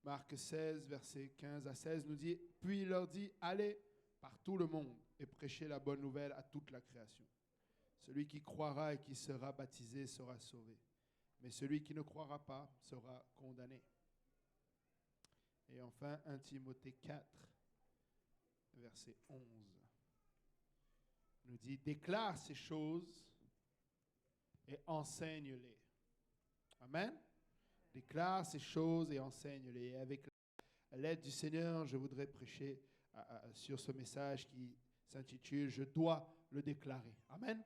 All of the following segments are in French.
Marc 16, versets 15 à 16 nous dit, « Puis il leur dit, allez par tout le monde et prêchez la bonne nouvelle à toute la création. Celui qui croira et qui sera baptisé sera sauvé, mais celui qui ne croira pas sera condamné. » Et enfin, 1 Timothée 4, verset 11, nous dit, « Déclare ces choses et enseigne-les. » Amen. Déclare ces choses et enseigne-les. Et avec l'aide du Seigneur, je voudrais prêcher sur ce message qui s'intitule « Je dois le déclarer ». Amen.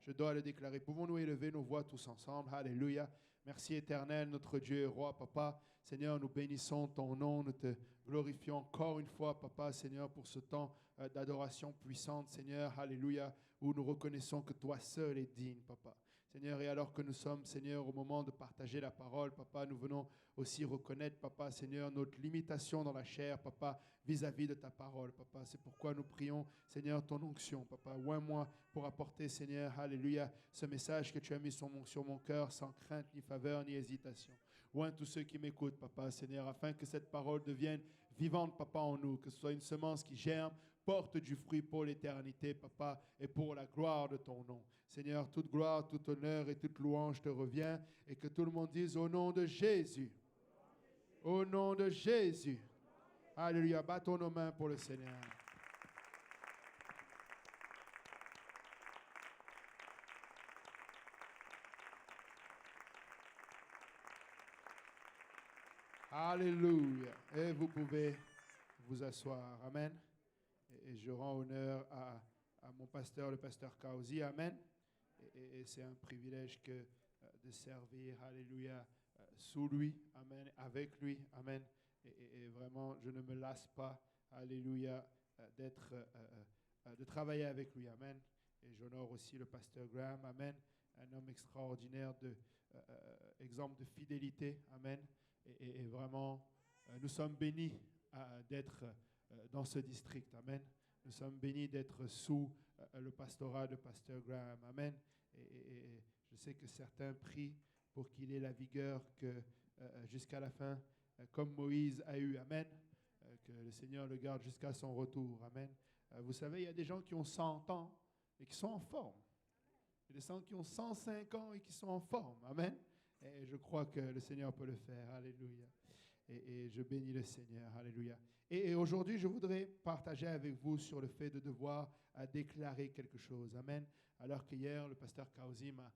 Je dois le déclarer. Pouvons-nous élever nos voix tous ensemble? Alléluia. Merci éternel, notre Dieu et roi, papa. Seigneur, nous bénissons ton nom, nous te glorifions encore une fois, papa, Seigneur, pour ce temps d'adoration puissante, Seigneur, alléluia, où nous reconnaissons que toi seul es digne, papa. Seigneur, et alors que nous sommes, Seigneur, au moment de partager la parole, papa, nous venons aussi reconnaître, papa, Seigneur, notre limitation dans la chair, papa, vis-à-vis de ta parole, papa. C'est pourquoi nous prions, Seigneur, ton onction, papa. Oins-moi pour apporter, Seigneur, alléluia, ce message que tu as mis sur mon cœur, sans crainte, ni faveur, ni hésitation. Oins tous ceux qui m'écoutent, papa, Seigneur, afin que cette parole devienne vivante, papa, en nous, que ce soit une semence qui germe, porte du fruit pour l'éternité, papa, et pour la gloire de ton nom. Seigneur, toute gloire, tout honneur et toute louange te revient, et que tout le monde dise au nom de Jésus. Au nom de Jésus. Alléluia. Battons nos mains pour le Seigneur. Alléluia. Et vous pouvez vous asseoir. Amen. Et je rends honneur à mon pasteur, le pasteur Kausi. Amen. Et c'est un privilège de servir, alléluia, sous lui. Amen. Avec lui. Amen. Et vraiment, je ne me lasse pas, alléluia, de travailler avec lui. Amen. Et j'honore aussi le pasteur Graham. Amen. Un homme extraordinaire, exemple de fidélité. Amen. Et vraiment, nous sommes bénis d'être dans ce district. Amen. Nous sommes bénis d'être sous le pastorat de pasteur Graham. Amen. Et je sais que certains prient pour qu'il ait la vigueur jusqu'à la fin, comme Moïse a eu. Amen. Que le Seigneur le garde jusqu'à son retour. Amen. Vous savez, il y a des gens qui ont 100 ans et qui sont en forme. Il y a des gens qui ont 105 ans et qui sont en forme. Amen. Et je crois que le Seigneur peut le faire. Alléluia. Et je bénis le Seigneur. Alléluia. Et aujourd'hui, je voudrais partager avec vous sur le fait de devoir déclarer quelque chose. Amen. Alors qu'hier, le pasteur Kausi m'a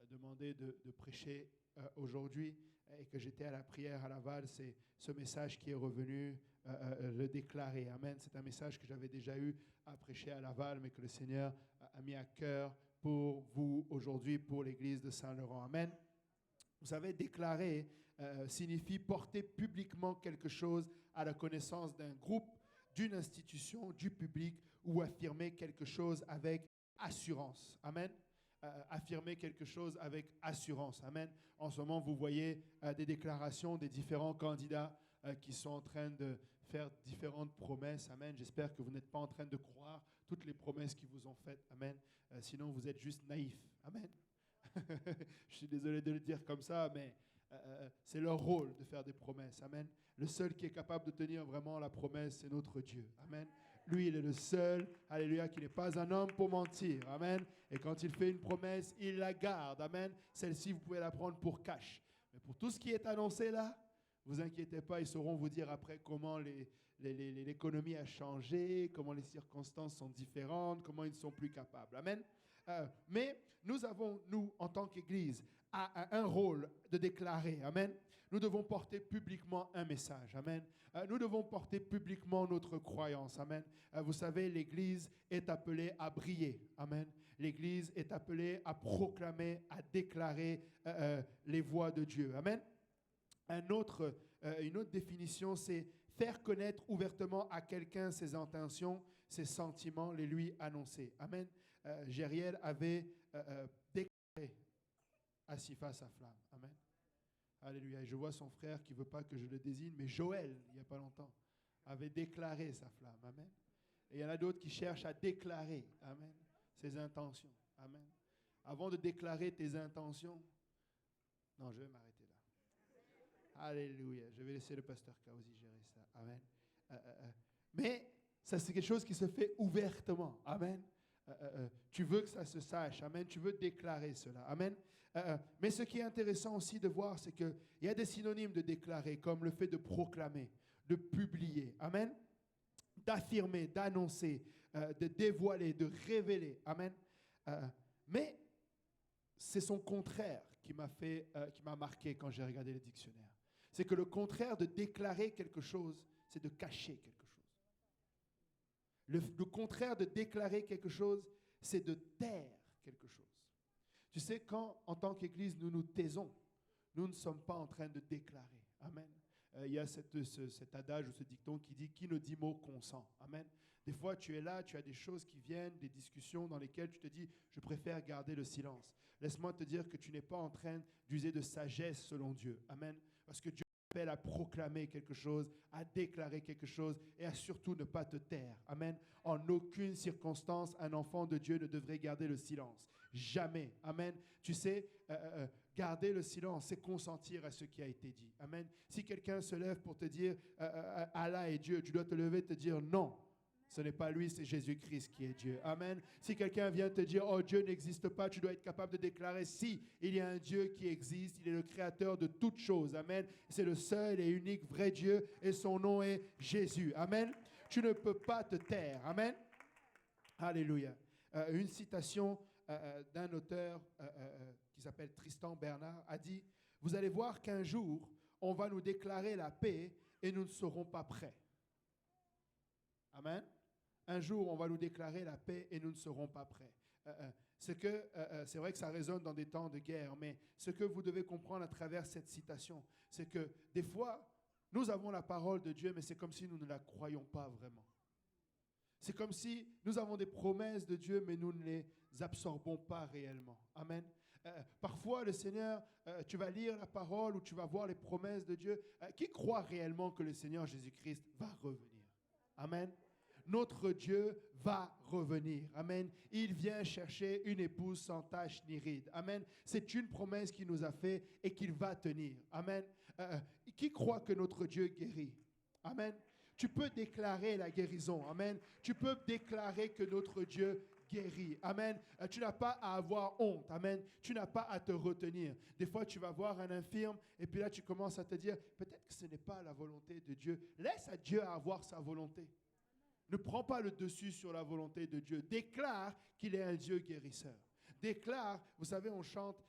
demandé de prêcher aujourd'hui et que j'étais à la prière à Laval, c'est ce message qui est revenu, le déclarer. Amen. C'est un message que j'avais déjà eu à prêcher à Laval, mais que le Seigneur a mis à cœur pour vous aujourd'hui, pour l'église de Saint-Laurent. Amen. Vous savez, déclarer signifie porter publiquement quelque chose à la connaissance d'un groupe, d'une institution, du public, ou affirmer quelque chose avec assurance. Amen. Affirmer quelque chose avec assurance. Amen. En ce moment, vous voyez des déclarations des différents candidats qui sont en train de faire différentes promesses. Amen. J'espère que vous n'êtes pas en train de croire toutes les promesses qu'ils vous ont faites. Amen. Sinon, vous êtes juste naïfs. Amen. Je suis désolé de le dire comme ça, mais c'est leur rôle de faire des promesses. Amen. Le seul qui est capable de tenir vraiment la promesse, c'est notre Dieu. Amen. Lui, il est le seul, alléluia, qui n'est pas un homme pour mentir. Amen. Et quand il fait une promesse, il la garde. Amen. Celle-ci, vous pouvez la prendre pour cash. Mais pour tout ce qui est annoncé là, vous inquiétez pas, ils sauront vous dire après comment l'économie a changé, comment les circonstances sont différentes, comment ils ne sont plus capables. Amen. Mais nous avons, nous, en tant qu'Église, un rôle de déclarer. Amen. Nous devons porter publiquement un message. Amen. Nous devons porter publiquement notre croyance. Amen. Vous savez, l'Église est appelée à briller. Amen. L'Église est appelée à proclamer, à déclarer les voies de Dieu. Amen. Une autre définition, c'est faire connaître ouvertement à quelqu'un ses intentions, ses sentiments, les lui annoncer. Amen. Jériel avait déclaré assis face à flamme. Amen. Alléluia. Et je vois son frère qui ne veut pas que je le désigne, mais Joël, il n'y a pas longtemps, avait déclaré sa flamme. Amen. Et il y en a d'autres qui cherchent à déclarer, amen, ses intentions. Amen. Avant de déclarer tes intentions, non, je vais m'arrêter là. Alléluia. Je vais laisser le pasteur Kaozi gérer ça. Amen. Mais ça, c'est quelque chose qui se fait ouvertement. Amen. Tu veux que ça se sache. Amen. Tu veux déclarer cela. Amen. Mais ce qui est intéressant aussi de voir, c'est qu'il y a des synonymes de déclarer, comme le fait de proclamer, de publier. Amen. D'affirmer, d'annoncer, de dévoiler, de révéler. Amen. Mais c'est son contraire qui m'a marqué quand j'ai regardé le dictionnaire. C'est que le contraire de déclarer quelque chose, c'est de cacher quelque chose. Le contraire de déclarer quelque chose, c'est de taire quelque chose. Tu sais, quand en tant qu'Église, nous nous taisons, nous ne sommes pas en train de déclarer. Amen. Il y a cet adage ou ce dicton qui dit « Qui ne dit mot consent ». Amen. Des fois, tu es là, tu as des choses qui viennent, des discussions dans lesquelles tu te dis « Je préfère garder le silence ». Laisse-moi te dire que tu n'es pas en train d'user de sagesse selon Dieu. Amen. Parce que Dieu t'appelle à proclamer quelque chose, à déclarer quelque chose et à surtout ne pas te taire. Amen. En aucune circonstance, un enfant de Dieu ne devrait garder le silence. Jamais. Amen. Tu sais, garder le silence, c'est consentir à ce qui a été dit. Amen. Si quelqu'un se lève pour te dire Allah est Dieu, tu dois te lever et te dire non. Ce n'est pas lui, c'est Jésus-Christ qui est Dieu. Amen. Si quelqu'un vient te dire, oh, Dieu n'existe pas, tu dois être capable de déclarer, si, il y a un Dieu qui existe, il est le créateur de toutes choses. Amen. C'est le seul et unique vrai Dieu et son nom est Jésus. Amen. Tu ne peux pas te taire. Amen. Alléluia. Une citation d'un auteur qui s'appelle Tristan Bernard a dit, vous allez voir qu'un jour, on va nous déclarer la paix et nous ne serons pas prêts. Amen. Un jour, on va nous déclarer la paix et nous ne serons pas prêts. C'est vrai que ça résonne dans des temps de guerre, mais ce que vous devez comprendre à travers cette citation, c'est que des fois, nous avons la parole de Dieu, mais c'est comme si nous ne la croyons pas vraiment. C'est comme si nous avons des promesses de Dieu, mais nous ne les absorbons pas réellement. Amen. Parfois, le Seigneur, tu vas lire la parole ou tu vas voir les promesses de Dieu. Qui croit réellement que le Seigneur Jésus-Christ va revenir? Amen. Notre Dieu va revenir. Amen. Il vient chercher une épouse sans tache ni ride. Amen. C'est une promesse qu'il nous a faite et qu'il va tenir. Amen. Qui croit que notre Dieu guérit? Amen. Tu peux déclarer la guérison. Amen. Tu peux déclarer que notre Dieu guérit. Amen. Tu n'as pas à avoir honte. Amen. Tu n'as pas à te retenir. Des fois, tu vas voir un infirme et puis là, tu commences à te dire, peut-être que ce n'est pas la volonté de Dieu. Laisse à Dieu avoir sa volonté. Ne prends pas le dessus sur la volonté de Dieu. Déclare qu'il est un Dieu guérisseur. Déclare, vous savez, on chante,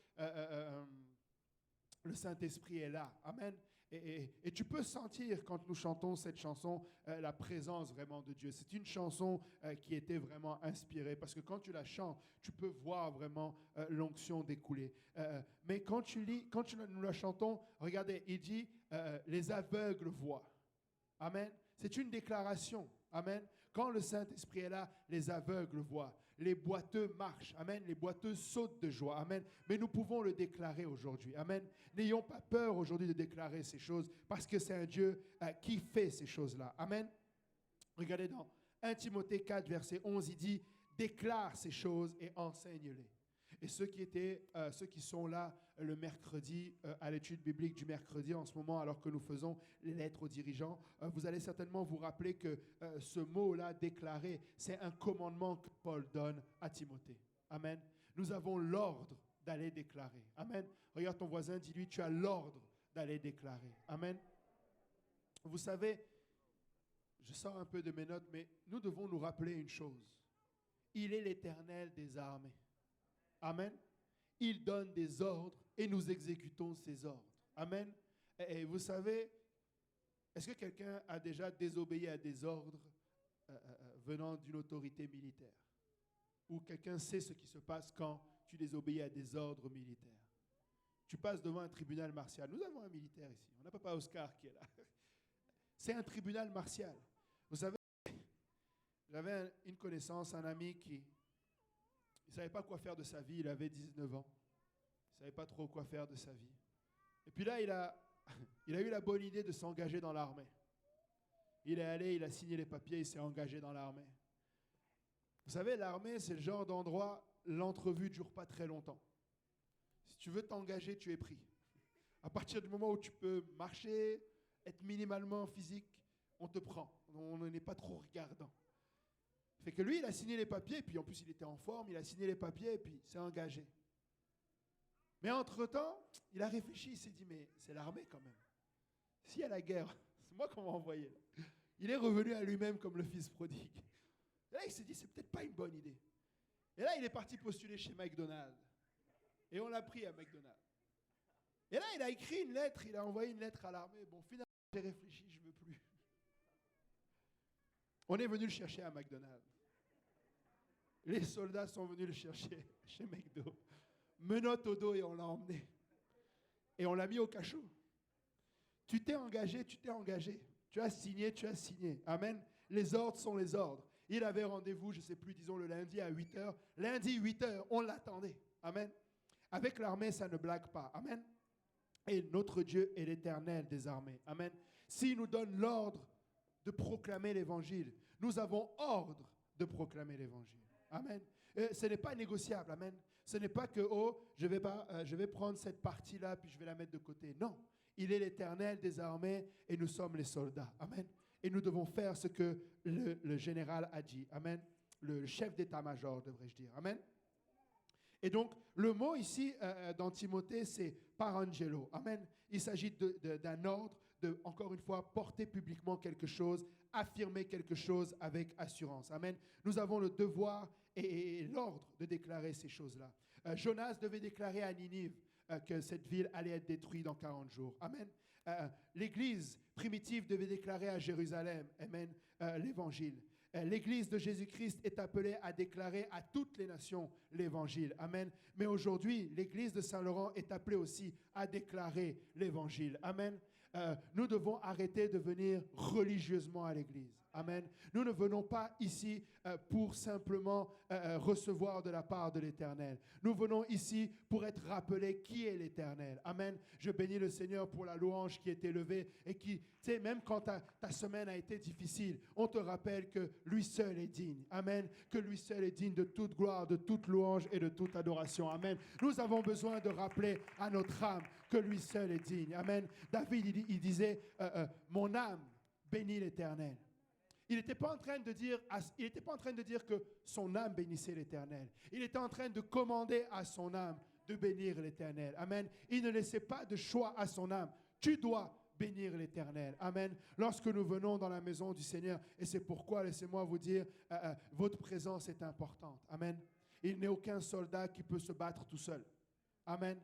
le Saint-Esprit est là. Amen. Et tu peux sentir quand nous chantons cette chanson, la présence vraiment de Dieu. C'est une chanson qui était vraiment inspirée parce que quand tu la chantes, tu peux voir vraiment l'onction découler. Mais quand nous la chantons, regardez, il dit, les aveugles voient. Amen. C'est une déclaration. Amen. Quand le Saint-Esprit est là, les aveugles voient. Les boiteux marchent. Amen. Les boiteux sautent de joie. Amen. Mais nous pouvons le déclarer aujourd'hui. Amen. N'ayons pas peur aujourd'hui de déclarer ces choses parce que c'est un Dieu qui fait ces choses-là. Amen. Regardez dans 1 Timothée 4, verset 11, il dit « Déclare ces choses et enseigne-les ». Et ceux qui sont là le mercredi, à l'étude biblique du mercredi en ce moment, alors que nous faisons les lettres aux dirigeants, vous allez certainement vous rappeler que ce mot-là, déclarer, c'est un commandement que Paul donne à Timothée. Amen. Nous avons l'ordre d'aller déclarer. Amen. Regarde ton voisin, dis-lui, tu as l'ordre d'aller déclarer. Amen. Vous savez, je sors un peu de mes notes, mais nous devons nous rappeler une chose. Il est l'Éternel des armées. Amen. Il donne des ordres et nous exécutons ces ordres. Amen. Et vous savez, est-ce que quelqu'un a déjà désobéi à des ordres venant d'une autorité militaire? Ou quelqu'un sait ce qui se passe quand tu désobéis à des ordres militaires? Tu passes devant un tribunal martial. Nous avons un militaire ici. On n'a pas Oscar qui est là. C'est un tribunal martial. Vous savez, j'avais une connaissance, un ami qui ne savait pas quoi faire de sa vie. Il avait 19 ans. Il ne savait pas trop quoi faire de sa vie. Et puis là, il a eu la bonne idée de s'engager dans l'armée. Il est allé, il a signé les papiers, il s'est engagé dans l'armée. Vous savez, l'armée, c'est le genre d'endroit, l'entrevue ne dure pas très longtemps. Si tu veux t'engager, tu es pris. À partir du moment où tu peux marcher, être minimalement physique, on te prend. On n'est pas trop regardant. Fait que lui, il a signé les papiers, puis en plus, il était en forme, il a signé les papiers, et puis il s'est engagé. Mais entre-temps, il a réfléchi, il s'est dit, mais c'est l'armée quand même. S'il y a la guerre, c'est moi qu'on va envoyer. Il est revenu à lui-même comme le fils prodigue. Et là, il s'est dit, c'est peut-être pas une bonne idée. Et là, il est parti postuler chez McDonald's. Et on l'a pris à McDonald's. Et là, il a écrit une lettre, il a envoyé une lettre à l'armée. Bon, finalement, j'ai réfléchi, je ne veux plus. On est venu le chercher à McDonald's. Les soldats sont venus le chercher chez McDo. Menottes au dos et on l'a emmené. Et on l'a mis au cachot. Tu t'es engagé, tu t'es engagé. Tu as signé, tu as signé. Amen. Les ordres sont les ordres. Il avait rendez-vous, je ne sais plus, disons le lundi à 8h. Lundi, 8h, on l'attendait. Amen. Avec l'armée, ça ne blague pas. Amen. Et notre Dieu est l'Éternel des armées. Amen. S'il nous donne l'ordre de proclamer l'Évangile, nous avons ordre de proclamer l'Évangile. Amen. Ce n'est pas négociable. Amen. Ce n'est pas que, je vais prendre cette partie-là puis je vais la mettre de côté. Non. Il est l'Éternel des armées et nous sommes les soldats. Amen. Et nous devons faire ce que le général a dit. Amen. Le chef d'état-major, devrais-je dire. Amen. Et donc, le mot ici dans Timothée, c'est parangelo. Amen. Il s'agit d'un ordre de, encore une fois, porter publiquement quelque chose, affirmer quelque chose avec assurance. Amen. Nous avons le devoir et l'ordre de déclarer ces choses-là. Jonas devait déclarer à Ninive que cette ville allait être détruite dans 40 jours. Amen. L'Église primitive devait déclarer à Jérusalem, amen, l'Évangile. L'Église de Jésus-Christ est appelée à déclarer à toutes les nations l'Évangile. Amen. Mais aujourd'hui, l'Église de Saint-Laurent est appelée aussi à déclarer l'Évangile. Amen. Nous devons arrêter de venir religieusement à l'Église. Amen. Nous ne venons pas ici pour simplement recevoir de la part de l'Éternel. Nous venons ici pour être rappelés qui est l'Éternel. Amen. Je bénis le Seigneur pour la louange qui est élevée et qui, tu sais, même quand ta semaine a été difficile, on te rappelle que lui seul est digne. Amen. Que lui seul est digne de toute gloire, de toute louange et de toute adoration. Amen. Nous avons besoin de rappeler à notre âme que lui seul est digne. Amen. David, il disait, mon âme bénit l'Éternel. Il n'était pas en train de dire que son âme bénissait l'Éternel. Il était en train de commander à son âme de bénir l'Éternel. Amen. Il ne laissait pas de choix à son âme. Tu dois bénir l'Éternel. Amen. Lorsque nous venons dans la maison du Seigneur, et c'est pourquoi, laissez-moi vous dire, votre présence est importante. Amen. Il n'est aucun soldat qui peut se battre tout seul. Amen.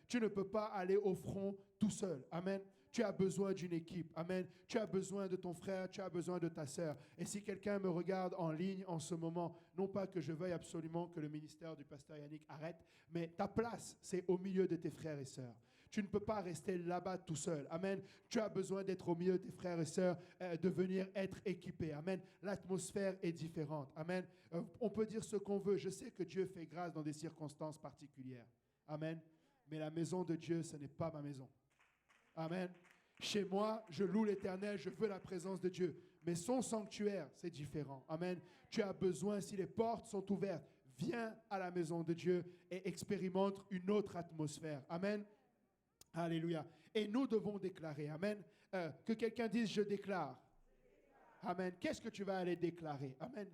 Tu ne peux pas aller au front tout seul. Amen. Tu as besoin d'une équipe. Amen. Tu as besoin de ton frère, tu as besoin de ta sœur. Et si quelqu'un me regarde en ligne en ce moment, non pas que je veuille absolument que le ministère du pasteur Yannick arrête, mais ta place, c'est au milieu de tes frères et sœurs. Tu ne peux pas rester là-bas tout seul. Amen. Tu as besoin d'être au milieu de tes frères et sœurs, de venir être équipé. Amen. L'atmosphère est différente. Amen. On peut dire ce qu'on veut. Je sais que Dieu fait grâce dans des circonstances particulières. Amen. Mais la maison de Dieu, ce n'est pas ma maison. Amen. Chez moi, je loue l'Éternel, je veux la présence de Dieu. Mais son sanctuaire, c'est différent. Amen. Tu as besoin, si les portes sont ouvertes, viens à la maison de Dieu et expérimente une autre atmosphère. Amen. Alléluia. Et nous devons déclarer. Amen. Que quelqu'un dise, je déclare. Amen. Qu'est-ce que tu vas aller déclarer? Amen.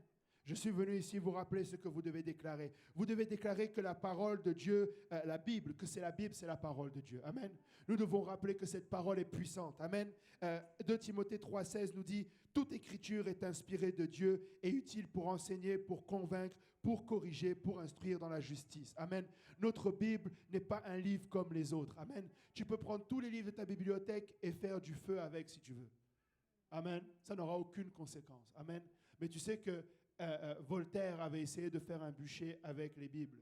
Je suis venu ici vous rappeler ce que vous devez déclarer. Vous devez déclarer que la parole de Dieu, la Bible, que c'est la Bible, c'est la parole de Dieu. Amen. Nous devons rappeler que cette parole est puissante. Amen. 2 Timothée 3,16 nous dit « Toute écriture est inspirée de Dieu et utile pour enseigner, pour convaincre, pour corriger, pour instruire dans la justice. » Amen. Notre Bible n'est pas un livre comme les autres. Amen. Tu peux prendre tous les livres de ta bibliothèque et faire du feu avec si tu veux. Amen. Ça n'aura aucune conséquence. Amen. Mais tu sais que Voltaire avait essayé de faire un bûcher avec les Bibles,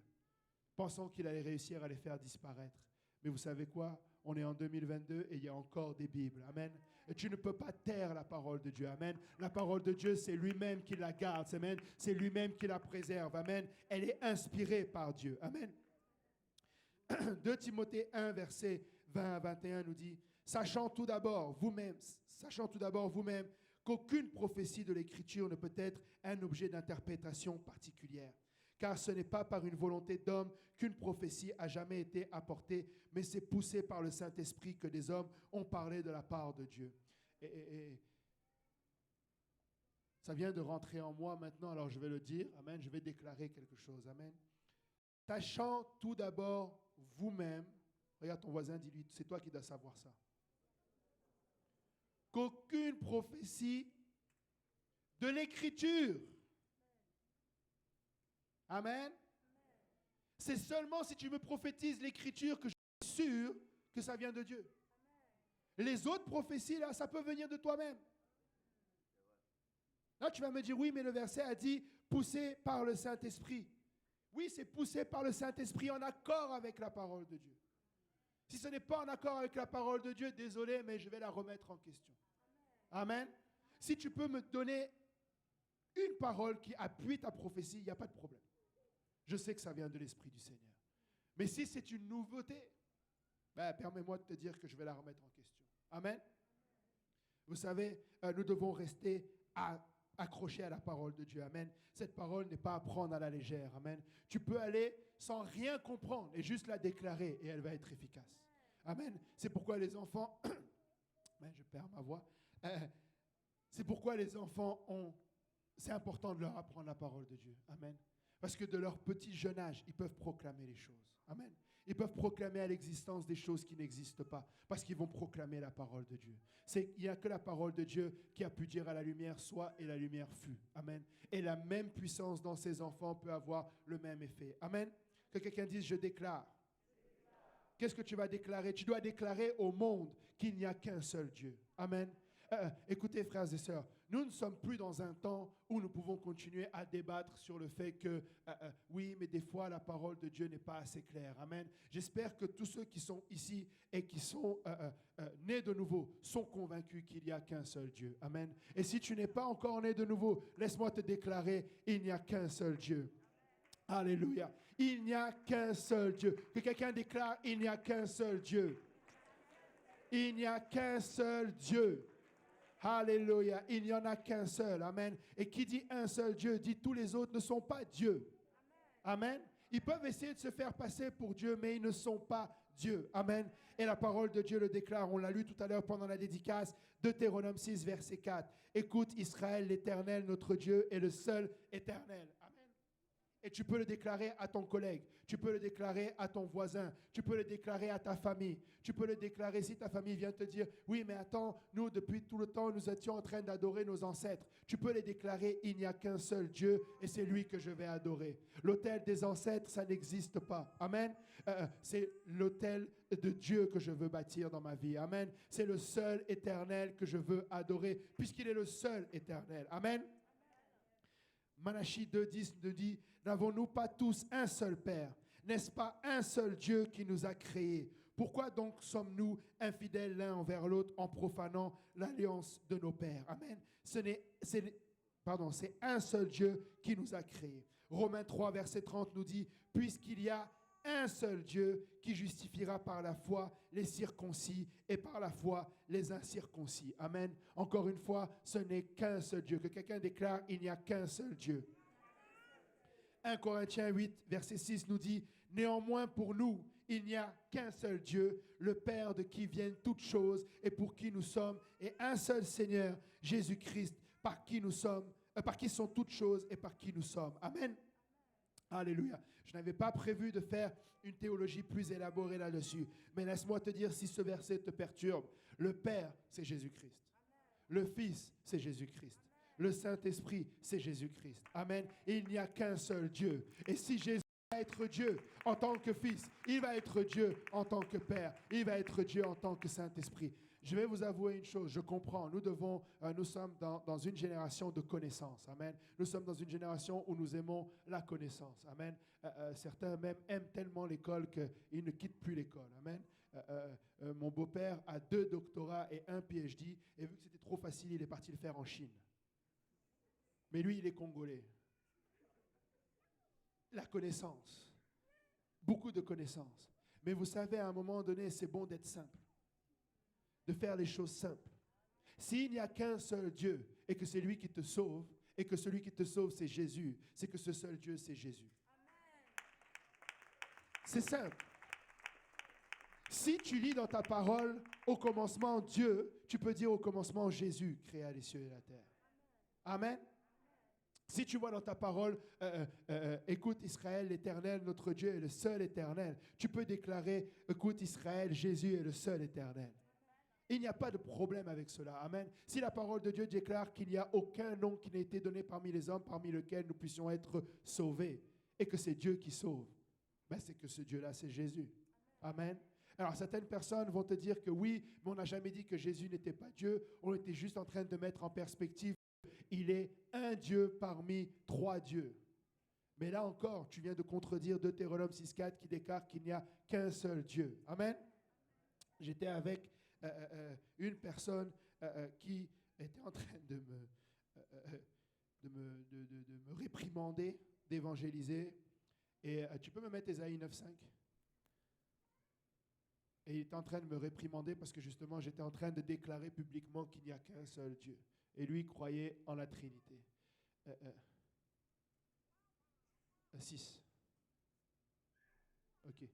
pensant qu'il allait réussir à les faire disparaître. Mais vous savez quoi? On est en 2022 et il y a encore des Bibles. Amen. Et tu ne peux pas taire la parole de Dieu. Amen. La parole de Dieu, c'est lui-même qui la garde. Amen. C'est lui-même qui la préserve. Amen. Elle est inspirée par Dieu. Amen. 2 Timothée 1, versets 20 à 21 nous dit « Sachant tout d'abord vous-même qu'aucune prophétie de l'Écriture ne peut être un objet d'interprétation particulière, Car ce n'est pas par une volonté d'homme qu'une prophétie a jamais été apportée, mais c'est poussé par le Saint-Esprit que des hommes ont parlé de la part de Dieu. Et ça vient de rentrer en moi maintenant, alors je vais le dire. Amen. Je vais déclarer quelque chose. Amen. Sachant tout d'abord vous-même, regarde ton voisin, dis-lui, c'est toi qui dois savoir ça, qu'aucune prophétie de l'Écriture, amen, c'est seulement si tu me prophétises l'Écriture que je suis sûr que ça vient de Dieu. Les autres prophéties, là, ça peut venir de toi-même. Là, tu vas me dire, oui, mais le verset a dit, poussé par le Saint-Esprit. Oui, c'est poussé par le Saint-Esprit en accord avec la parole de Dieu. Si ce n'est pas en accord avec la parole de Dieu, désolé, mais je vais la remettre en question. Amen. Si tu peux me donner une parole qui appuie ta prophétie, il n'y a pas de problème. Je sais que ça vient de l'Esprit du Seigneur. Mais si c'est une nouveauté, permets-moi de te dire que je vais la remettre en question. Amen. Vous savez, nous devons rester accrochés à la parole de Dieu. Amen. Cette parole n'est pas à prendre à la légère. Amen. Tu peux aller sans rien comprendre et juste la déclarer et elle va être efficace. Amen. C'est pourquoi les enfants... je perds ma voix. C'est pourquoi les enfants c'est important de leur apprendre la parole de Dieu. Amen. Parce que de leur petit jeune âge, ils peuvent proclamer les choses. Amen. Ils peuvent proclamer à l'existence des choses qui n'existent pas, parce qu'ils vont proclamer la parole de Dieu. Il n'y a que la parole de Dieu qui a pu dire à la lumière soit et la lumière fut. Amen. Et la même puissance dans ses enfants peut avoir le même effet. Amen. Que quelqu'un dise je déclare. Qu'est-ce que tu vas déclarer? Tu dois déclarer au monde qu'il n'y a qu'un seul Dieu. Amen. Écoutez, frères et sœurs, nous ne sommes plus dans un temps où nous pouvons continuer à débattre sur le fait que, oui, mais des fois, la parole de Dieu n'est pas assez claire. Amen. J'espère que tous ceux qui sont ici et qui sont nés de nouveau sont convaincus qu'il n'y a qu'un seul Dieu. Amen. Et si tu n'es pas encore né de nouveau, laisse-moi te déclarer, il n'y a qu'un seul Dieu. Alléluia. Il n'y a qu'un seul Dieu. Que quelqu'un déclare, il n'y a qu'un seul Dieu. Il n'y a qu'un seul Dieu. Alléluia. Il n'y en a qu'un seul. Amen. Et qui dit un seul Dieu, dit tous les autres ne sont pas Dieu. Amen. Ils peuvent essayer de se faire passer pour Dieu, mais ils ne sont pas Dieu. Amen. Et la parole de Dieu le déclare. On l'a lu tout à l'heure pendant la dédicace. Deutéronome 6, verset 4. Écoute Israël, l'Éternel, notre Dieu, est le seul éternel. Amen. Et tu peux le déclarer à ton collègue, tu peux le déclarer à ton voisin, tu peux le déclarer à ta famille, tu peux le déclarer si ta famille vient te dire « Oui, mais attends, nous, depuis tout le temps, nous étions en train d'adorer nos ancêtres. » Tu peux les déclarer « Il n'y a qu'un seul Dieu et c'est lui que je vais adorer. » L'autel des ancêtres, ça n'existe pas. Amen. C'est l'autel de Dieu que je veux bâtir dans ma vie. Amen. C'est le seul éternel que je veux adorer puisqu'il est le seul éternel. Amen. Malachie 2,10 nous dit « N'avons-nous pas tous un seul Père? N'est-ce pas un seul Dieu qui nous a créés? Pourquoi donc sommes-nous infidèles l'un envers l'autre en profanant l'alliance de nos pères? » Amen. C'est un seul Dieu qui nous a créés. Romains 3, verset 30 nous dit « Puisqu'il y a un seul Dieu qui justifiera par la foi les circoncis et par la foi les incirconcis. » Amen. Encore une fois, ce n'est qu'un seul Dieu. Que quelqu'un déclare, il n'y a qu'un seul Dieu. 1 Corinthiens 8, verset 6 nous dit, « Néanmoins pour nous, il n'y a qu'un seul Dieu, le Père de qui viennent toutes choses et pour qui nous sommes, et un seul Seigneur, Jésus-Christ, par qui sont toutes choses et par qui nous sommes. » Amen. Alléluia. Je n'avais pas prévu de faire une théologie plus élaborée là-dessus. Mais laisse-moi te dire, si ce verset te perturbe, le Père, c'est Jésus-Christ. Le Fils, c'est Jésus-Christ. Le Saint-Esprit, c'est Jésus-Christ. Amen. Et il n'y a qu'un seul Dieu. Et si Jésus va être Dieu en tant que Fils, il va être Dieu en tant que Père, il va être Dieu en tant que Saint-Esprit. Je vais vous avouer une chose, je comprends, nous sommes dans une génération de connaissance, amen. Nous sommes dans une génération où nous aimons la connaissance, amen. Certains même aiment tellement l'école qu'ils ne quittent plus l'école, amen. Mon beau-père a 2 doctorats et 1 PhD, et vu que c'était trop facile, il est parti le faire en Chine. Mais lui, il est congolais. La connaissance, beaucoup de connaissances. Mais vous savez, à un moment donné, c'est bon d'être simple, de faire les choses simples. S'il n'y a qu'un seul Dieu et que c'est lui qui te sauve, et que celui qui te sauve, c'est Jésus, c'est que ce seul Dieu, c'est Jésus. C'est simple. Si tu lis dans ta parole, au commencement Dieu, tu peux dire au commencement Jésus créa les cieux et la terre. Amen. Si tu vois dans ta parole, écoute Israël, l'Éternel, notre Dieu est le seul éternel, tu peux déclarer, écoute Israël, Jésus est le seul éternel. Il n'y a pas de problème avec cela. Amen. Si la parole de Dieu déclare qu'il n'y a aucun nom qui n'a été donné parmi les hommes, parmi lesquels nous puissions être sauvés, et que c'est Dieu qui sauve, ben c'est que ce Dieu-là, c'est Jésus. Amen. Alors, certaines personnes vont te dire que oui, mais on n'a jamais dit que Jésus n'était pas Dieu. On était juste en train de mettre en perspective. Il est un Dieu parmi trois dieux. Mais là encore, tu viens de contredire Deutéronome 6,4 qui déclare qu'il n'y a qu'un seul Dieu. Amen. J'étais avec une personne qui était en train de me réprimander, d'évangéliser. Et tu peux me mettre Ésaïe 9,5 ? Et il était en train de me réprimander parce que justement, j'étais en train de déclarer publiquement qu'il n'y a qu'un seul Dieu. Et lui croyait en la Trinité. 6. Ok.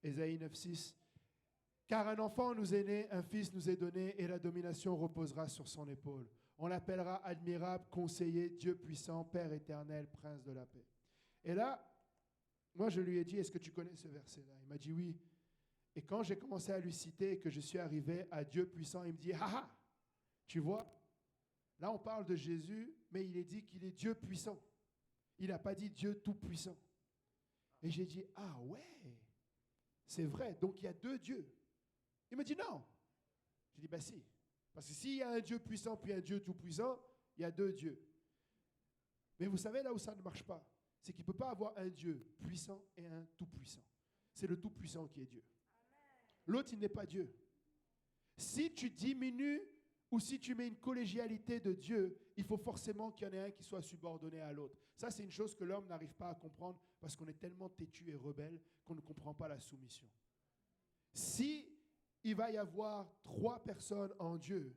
Ésaïe 9,6. Car un enfant nous est né, un fils nous est donné, et la domination reposera sur son épaule. On l'appellera admirable, conseiller, Dieu puissant, Père éternel, prince de la paix. Et là, moi je lui ai dit, est-ce que tu connais ce verset-là? Il m'a dit oui. Et quand j'ai commencé à lui citer et que je suis arrivé à Dieu puissant, il me dit, ah, tu vois, là on parle de Jésus, mais il est dit qu'il est Dieu puissant. Il n'a pas dit Dieu tout-puissant. Et j'ai dit, ah ouais, c'est vrai, donc il y a deux dieux. Il me dit non. J'ai dit, ben si. Parce que s'il y a un Dieu puissant puis un Dieu tout-puissant, il y a deux dieux. Mais vous savez là où ça ne marche pas, c'est qu'il ne peut pas avoir un Dieu puissant et un tout-puissant. C'est le tout-puissant qui est Dieu. L'autre, il n'est pas Dieu. Si tu diminues ou si tu mets une collégialité de Dieu, il faut forcément qu'il y en ait un qui soit subordonné à l'autre. Ça, c'est une chose que l'homme n'arrive pas à comprendre parce qu'on est tellement têtu et rebelle qu'on ne comprend pas la soumission. Si il va y avoir trois personnes en Dieu,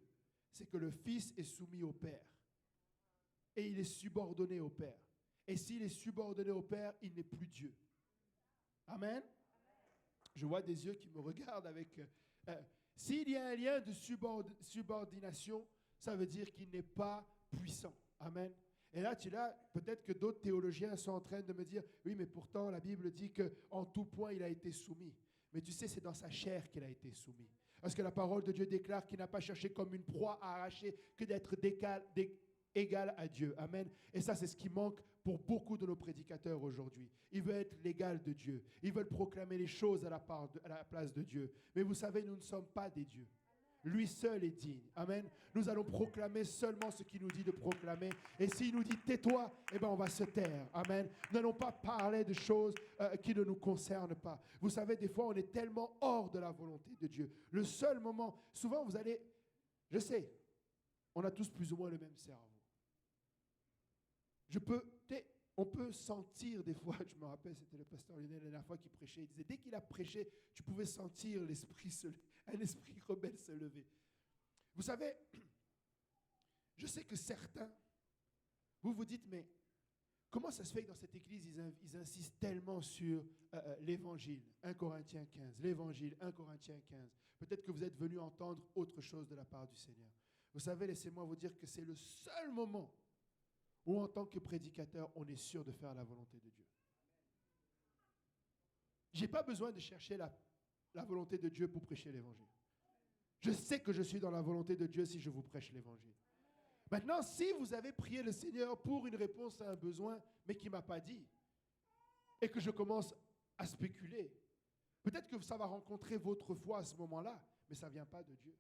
c'est que le Fils est soumis au Père. Et il est subordonné au Père. Et s'il est subordonné au Père, il n'est plus Dieu. Amen. Je vois des yeux qui me regardent avec... s'il y a un lien de subordination, ça veut dire qu'il n'est pas puissant. Amen. Et là, peut-être que d'autres théologiens sont en train de me dire, oui, mais pourtant, la Bible dit qu'en tout point, il a été soumis. Mais tu sais, c'est dans sa chair qu'il a été soumis. Parce que la parole de Dieu déclare qu'il n'a pas cherché comme une proie à arracher que d'être égal à Dieu. Amen. Et ça, c'est ce qui manque pour beaucoup de nos prédicateurs aujourd'hui. Ils veulent être l'égal de Dieu. Ils veulent proclamer les choses à la place de Dieu. Mais vous savez, nous ne sommes pas des dieux. Lui seul est digne. Amen. Nous allons proclamer seulement ce qu'il nous dit de proclamer. Et s'il nous dit tais-toi, eh bien on va se taire. Amen. Nous n'allons pas parler de choses qui ne nous concernent pas. Vous savez, des fois, on est tellement hors de la volonté de Dieu. Le seul moment, souvent vous allez, je sais, on a tous plus ou moins le même cerveau. On peut sentir des fois, je me rappelle, c'était le pasteur Lionel la dernière fois qui prêchait, il disait, dès qu'il a prêché, tu pouvais sentir un esprit rebelle se lever. Vous savez, je sais que certains, vous vous dites, mais comment ça se fait que dans cette église, ils insistent tellement sur l'évangile, 1 Corinthiens 15, l'évangile, 1 Corinthiens 15. Peut-être que vous êtes venus entendre autre chose de la part du Seigneur. Vous savez, laissez-moi vous dire que c'est le seul moment où en tant que prédicateur, on est sûr de faire la volonté de Dieu. Je n'ai pas besoin de chercher la volonté de Dieu pour prêcher l'évangile. Je sais que je suis dans la volonté de Dieu si je vous prêche l'évangile. Maintenant, si vous avez prié le Seigneur pour une réponse à un besoin, mais qu'il ne m'a pas dit, et que je commence à spéculer, peut-être que ça va rencontrer votre foi à ce moment-là, mais ça ne vient pas de Dieu.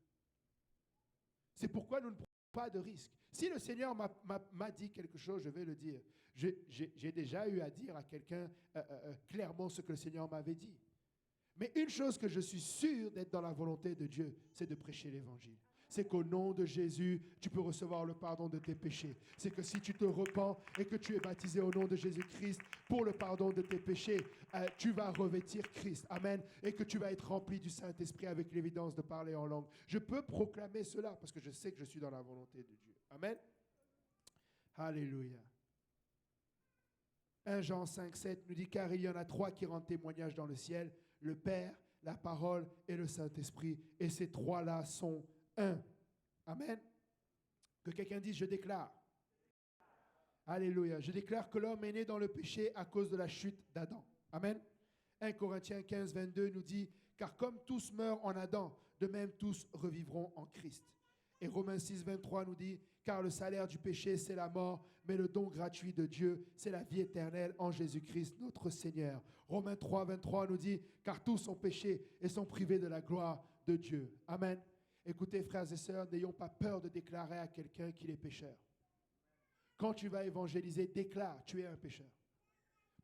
C'est pourquoi nous ne prenons pas de risque. Si le Seigneur m'a dit quelque chose, je vais le dire. J'ai déjà eu à dire à quelqu'un clairement ce que le Seigneur m'avait dit. Mais une chose que je suis sûr d'être dans la volonté de Dieu, c'est de prêcher l'évangile. C'est qu'au nom de Jésus, tu peux recevoir le pardon de tes péchés. C'est que si tu te repens et que tu es baptisé au nom de Jésus-Christ pour le pardon de tes péchés, tu vas revêtir Christ. Amen. Et que tu vas être rempli du Saint-Esprit avec l'évidence de parler en langue. Je peux proclamer cela parce que je sais que je suis dans la volonté de Dieu. Amen. Alléluia. 1 Jean 5, 7 nous dit, car il y en a trois qui rendent témoignage dans le ciel, le Père, la parole et le Saint-Esprit. Et ces trois-là sont un. Amen. Que quelqu'un dise, je déclare. Alléluia. Je déclare que l'homme est né dans le péché à cause de la chute d'Adam. Amen. 1 Corinthiens 15, 22 nous dit, car comme tous meurent en Adam, de même tous revivront en Christ. Et Romains 6, 23 nous dit, car le salaire du péché, c'est la mort, mais le don gratuit de Dieu, c'est la vie éternelle en Jésus-Christ, notre Seigneur. Romains 3, 23 nous dit, car tous ont péché et sont privés de la gloire de Dieu. Amen. Écoutez, frères et sœurs, n'ayons pas peur de déclarer à quelqu'un qu'il est pécheur. Quand tu vas évangéliser, déclare, tu es un pécheur.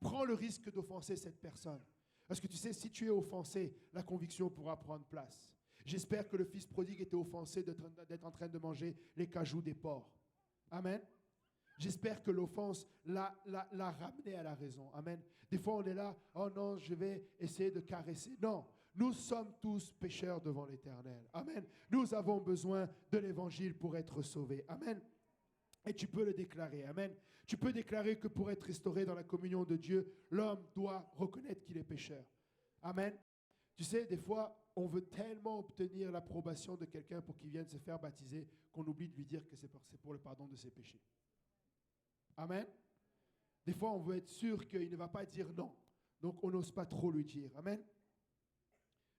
Prends le risque d'offenser cette personne. Parce que tu sais, si tu es offensé, la conviction pourra prendre place. J'espère que le fils prodigue était offensé d'être en train de manger les cajous des porcs. Amen. J'espère que l'offense l'a ramené à la raison. Amen. Des fois, on est là, oh non, je vais essayer de caresser. Non, nous sommes tous pécheurs devant l'Éternel. Amen. Nous avons besoin de l'Évangile pour être sauvés. Amen. Et tu peux le déclarer. Amen. Tu peux déclarer que pour être restauré dans la communion de Dieu, l'homme doit reconnaître qu'il est pécheur. Amen. Tu sais, des fois, on veut tellement obtenir l'approbation de quelqu'un pour qu'il vienne se faire baptiser qu'on oublie de lui dire que c'est pour le pardon de ses péchés. Amen. Des fois, on veut être sûr qu'il ne va pas dire non. Donc, on n'ose pas trop lui dire. Amen.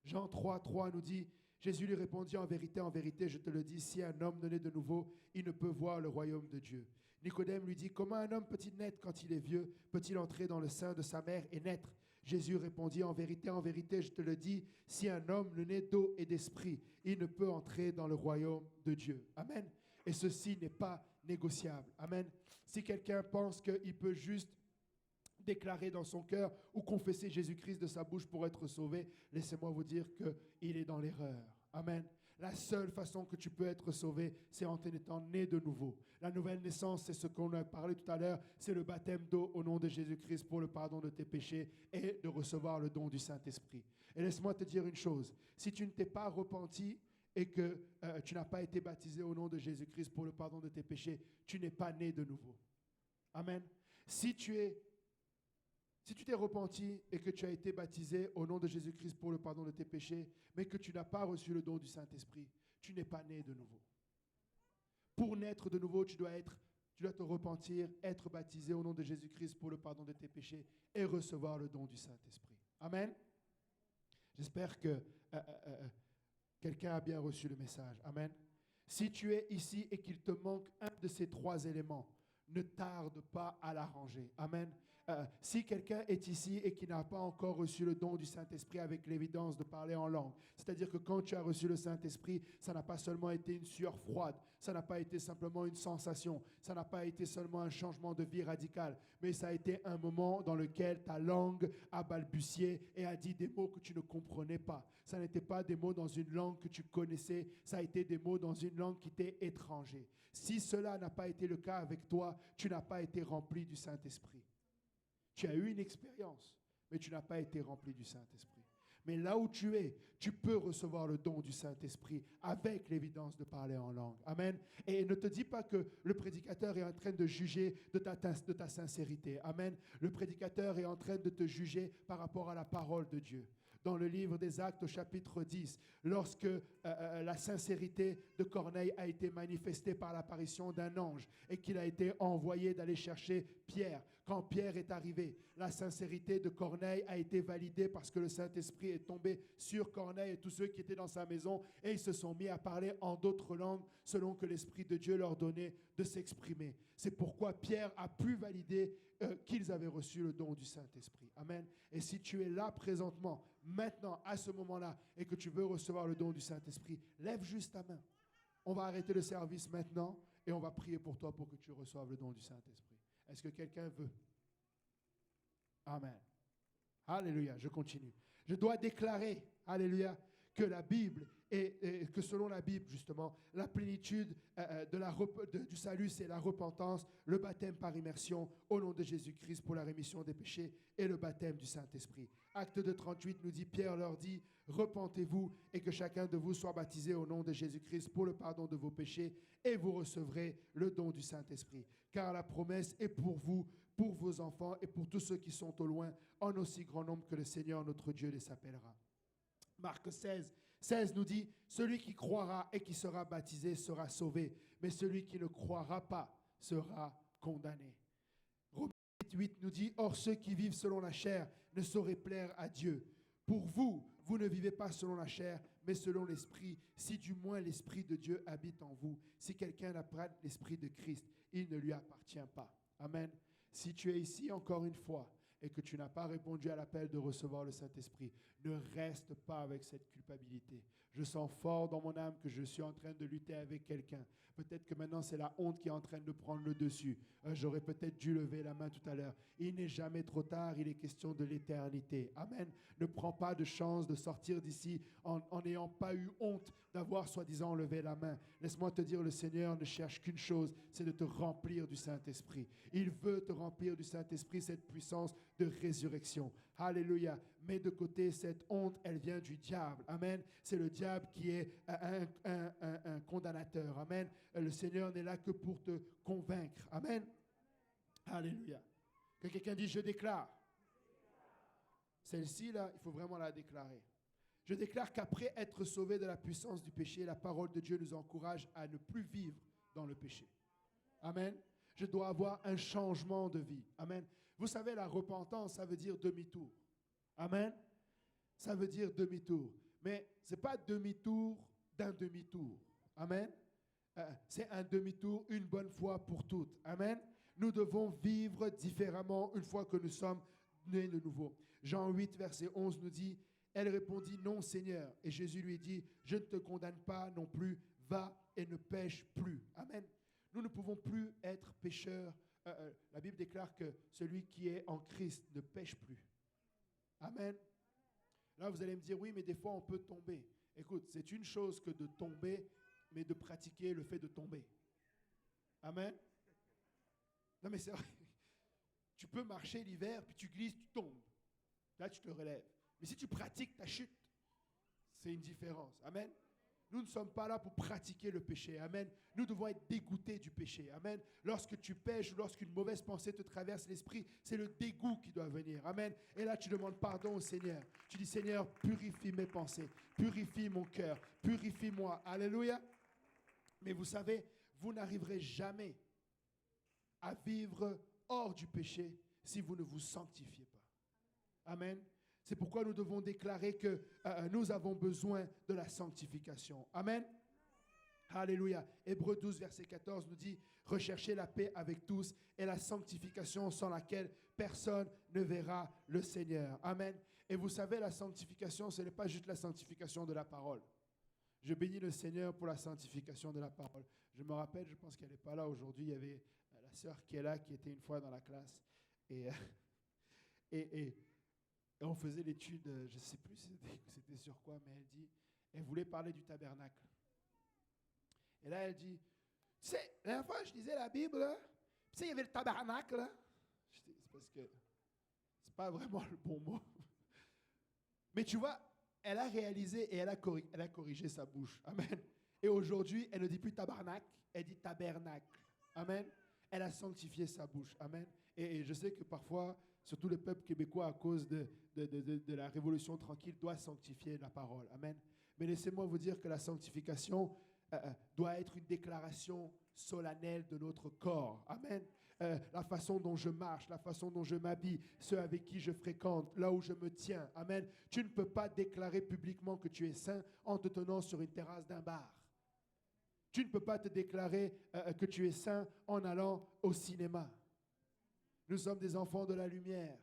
Jean 3, 3 nous dit, Jésus lui répondit, en vérité, je te le dis, si un homme ne naît de nouveau, il ne peut voir le royaume de Dieu. Nicodème lui dit, comment un homme peut-il naître quand il est vieux? Peut-il entrer dans le sein de sa mère et naître? Jésus répondit, en vérité, je te le dis, si un homme ne naît d'eau et d'esprit, il ne peut entrer dans le royaume de Dieu. Amen. Et ceci n'est pas négociable. Amen. Si quelqu'un pense qu'il peut juste déclarer dans son cœur ou confesser Jésus-Christ de sa bouche pour être sauvé, laissez-moi vous dire qu'il est dans l'erreur. Amen. La seule façon que tu peux être sauvé, c'est en étant né de nouveau. La nouvelle naissance, c'est ce qu'on a parlé tout à l'heure, c'est le baptême d'eau au nom de Jésus-Christ pour le pardon de tes péchés et de recevoir le don du Saint-Esprit. Et laisse-moi te dire une chose, si tu ne t'es pas repenti et que tu n'as pas été baptisé au nom de Jésus-Christ pour le pardon de tes péchés, tu n'es pas né de nouveau. Amen. Si tu t'es repenti et que tu as été baptisé au nom de Jésus-Christ pour le pardon de tes péchés, mais que tu n'as pas reçu le don du Saint-Esprit, tu n'es pas né de nouveau. Pour naître de nouveau, tu dois te repentir, être baptisé au nom de Jésus-Christ pour le pardon de tes péchés et recevoir le don du Saint-Esprit. Amen. J'espère que quelqu'un a bien reçu le message. Amen. Si tu es ici et qu'il te manque un de ces trois éléments, ne tarde pas à l'arranger. Amen. Si quelqu'un est ici et qui n'a pas encore reçu le don du Saint-Esprit avec l'évidence de parler en langue, c'est-à-dire que quand tu as reçu le Saint-Esprit, ça n'a pas seulement été une sueur froide, ça n'a pas été simplement une sensation, ça n'a pas été seulement un changement de vie radical, mais ça a été un moment dans lequel ta langue a balbutié et a dit des mots que tu ne comprenais pas. Ça n'était pas des mots dans une langue que tu connaissais, ça a été des mots dans une langue qui t'est étranger. Si cela n'a pas été le cas avec toi, tu n'as pas été rempli du Saint-Esprit. Tu as eu une expérience, mais tu n'as pas été rempli du Saint-Esprit. Mais là où tu es, tu peux recevoir le don du Saint-Esprit avec l'évidence de parler en langue. Amen. Et ne te dis pas que le prédicateur est en train de juger de ta sincérité. Amen. Le prédicateur est en train de te juger par rapport à la parole de Dieu. Dans le livre des Actes au chapitre 10, lorsque la sincérité de Corneille a été manifestée par l'apparition d'un ange et qu'il a été envoyé d'aller chercher Pierre. Quand Pierre est arrivé, la sincérité de Corneille a été validée parce que le Saint-Esprit est tombé sur Corneille et tous ceux qui étaient dans sa maison et ils se sont mis à parler en d'autres langues selon que l'Esprit de Dieu leur donnait de s'exprimer. C'est pourquoi Pierre a pu valider qu'ils avaient reçu le don du Saint-Esprit. Amen. Et si tu es là présentement, maintenant, à ce moment-là, et que tu veux recevoir le don du Saint-Esprit, lève juste ta main. On va arrêter le service maintenant et on va prier pour toi pour que tu reçoives le don du Saint-Esprit. Est-ce que quelqu'un veut? Amen. Alléluia, je continue. Je dois déclarer, alléluia, que la Bible et que selon la Bible, justement, la plénitude du salut, c'est la repentance, le baptême par immersion au nom de Jésus-Christ pour la rémission des péchés et le baptême du Saint-Esprit. Acte 2:38 nous dit, Pierre leur dit, repentez-vous et que chacun de vous soit baptisé au nom de Jésus-Christ pour le pardon de vos péchés et vous recevrez le don du Saint-Esprit. Car la promesse est pour vous, pour vos enfants et pour tous ceux qui sont au loin, en aussi grand nombre que le Seigneur notre Dieu les appellera. Marc 16 nous dit, celui qui croira et qui sera baptisé sera sauvé, mais celui qui ne croira pas sera condamné. Romains 8 nous dit, or ceux qui vivent selon la chair ne sauraient plaire à Dieu. Pour vous, vous ne vivez pas selon la chair, mais selon l'Esprit, si du moins l'Esprit de Dieu habite en vous. Si quelqu'un n'a pas l'Esprit de Christ, il ne lui appartient pas. Amen. Si tu es ici encore une fois et que tu n'as pas répondu à l'appel de recevoir le Saint-Esprit, ne reste pas avec cette culpabilité. Je sens fort dans mon âme que je suis en train de lutter avec quelqu'un. Peut-être que maintenant, c'est la honte qui est en train de prendre le dessus. J'aurais peut-être dû lever la main tout à l'heure. Il n'est jamais trop tard, il est question de l'éternité. Amen. Ne prends pas de chance de sortir d'ici en n'ayant pas eu honte d'avoir soi-disant levé la main. Laisse-moi te dire, le Seigneur ne cherche qu'une chose, c'est de te remplir du Saint-Esprit. Il veut te remplir du Saint-Esprit, cette puissance de résurrection. Alléluia. Mets de côté cette honte, elle vient du diable. Amen. C'est le diable qui est un condamnateur. Amen. Le Seigneur n'est là que pour te convaincre. Amen. Alléluia. Que quelqu'un dise, je déclare. Celle-ci, là, il faut vraiment la déclarer. Je déclare qu'après être sauvé de la puissance du péché, la parole de Dieu nous encourage à ne plus vivre dans le péché. Amen. Je dois avoir un changement de vie. Amen. Vous savez, la repentance, ça veut dire demi-tour. Amen. Ça veut dire demi-tour. Mais ce n'est pas demi-tour d'un demi-tour. Amen. C'est un demi-tour une bonne fois pour toutes. Amen. Nous devons vivre différemment une fois que nous sommes nés de nouveau. Jean 8, verset 11 nous dit, elle répondit, non Seigneur. Et Jésus lui dit, je ne te condamne pas non plus, va et ne pêche plus. Amen. Nous ne pouvons plus être pécheurs. La Bible déclare que celui qui est en Christ ne pêche plus. Amen. Là, vous allez me dire, oui, mais des fois, on peut tomber. Écoute, c'est une chose que de tomber, mais de pratiquer le fait de tomber. Amen. Non, mais c'est vrai. Tu peux marcher l'hiver, puis tu glisses, tu tombes. Là, tu te relèves. Mais si tu pratiques ta chute, c'est une différence. Amen. Nous ne sommes pas là pour pratiquer le péché. Amen. Nous devons être dégoûtés du péché. Amen. Lorsque tu pêches ou lorsqu'une mauvaise pensée te traverse l'esprit, c'est le dégoût qui doit venir. Amen. Et là, tu demandes pardon au Seigneur. Tu dis, Seigneur, purifie mes pensées, purifie mon cœur, purifie-moi. Alléluia. Mais vous savez, vous n'arriverez jamais à vivre hors du péché si vous ne vous sanctifiez pas. Amen. C'est pourquoi nous devons déclarer que nous avons besoin de la sanctification. Amen. Alléluia. Hébreux 12, verset 14 nous dit, recherchez la paix avec tous et la sanctification sans laquelle personne ne verra le Seigneur. Amen. Et vous savez, la sanctification, ce n'est pas juste la sanctification de la parole. Je bénis le Seigneur pour la sanctification de la parole. Je me rappelle, je pense qu'elle n'est pas là aujourd'hui, il y avait la sœur qui est là, qui était une fois dans la classe. Et on faisait l'étude, je ne sais plus c'était sur quoi, mais elle voulait parler du tabernacle. Et là, elle dit, tu sais, la dernière fois, je lisais la Bible, là, tu sais, il y avait le tabernacle, là. C'est parce que c'est pas vraiment le bon mot. Mais tu vois, elle a réalisé et elle a corrigé sa bouche. Amen. Et aujourd'hui, elle ne dit plus tabernacle, elle dit tabernacle. Amen. Elle a sanctifié sa bouche. Amen. Et je sais que parfois, surtout le peuple québécois, à cause de la Révolution tranquille, doit sanctifier la parole. Amen. Mais laissez-moi vous dire que la sanctification doit être une déclaration solennelle de notre corps. Amen. La façon dont je marche, la façon dont je m'habille, ceux avec qui je fréquente, là où je me tiens. Amen. Tu ne peux pas déclarer publiquement que tu es saint en te tenant sur une terrasse d'un bar. Tu ne peux pas te déclarer que tu es saint en allant au cinéma. Nous sommes des enfants de la lumière.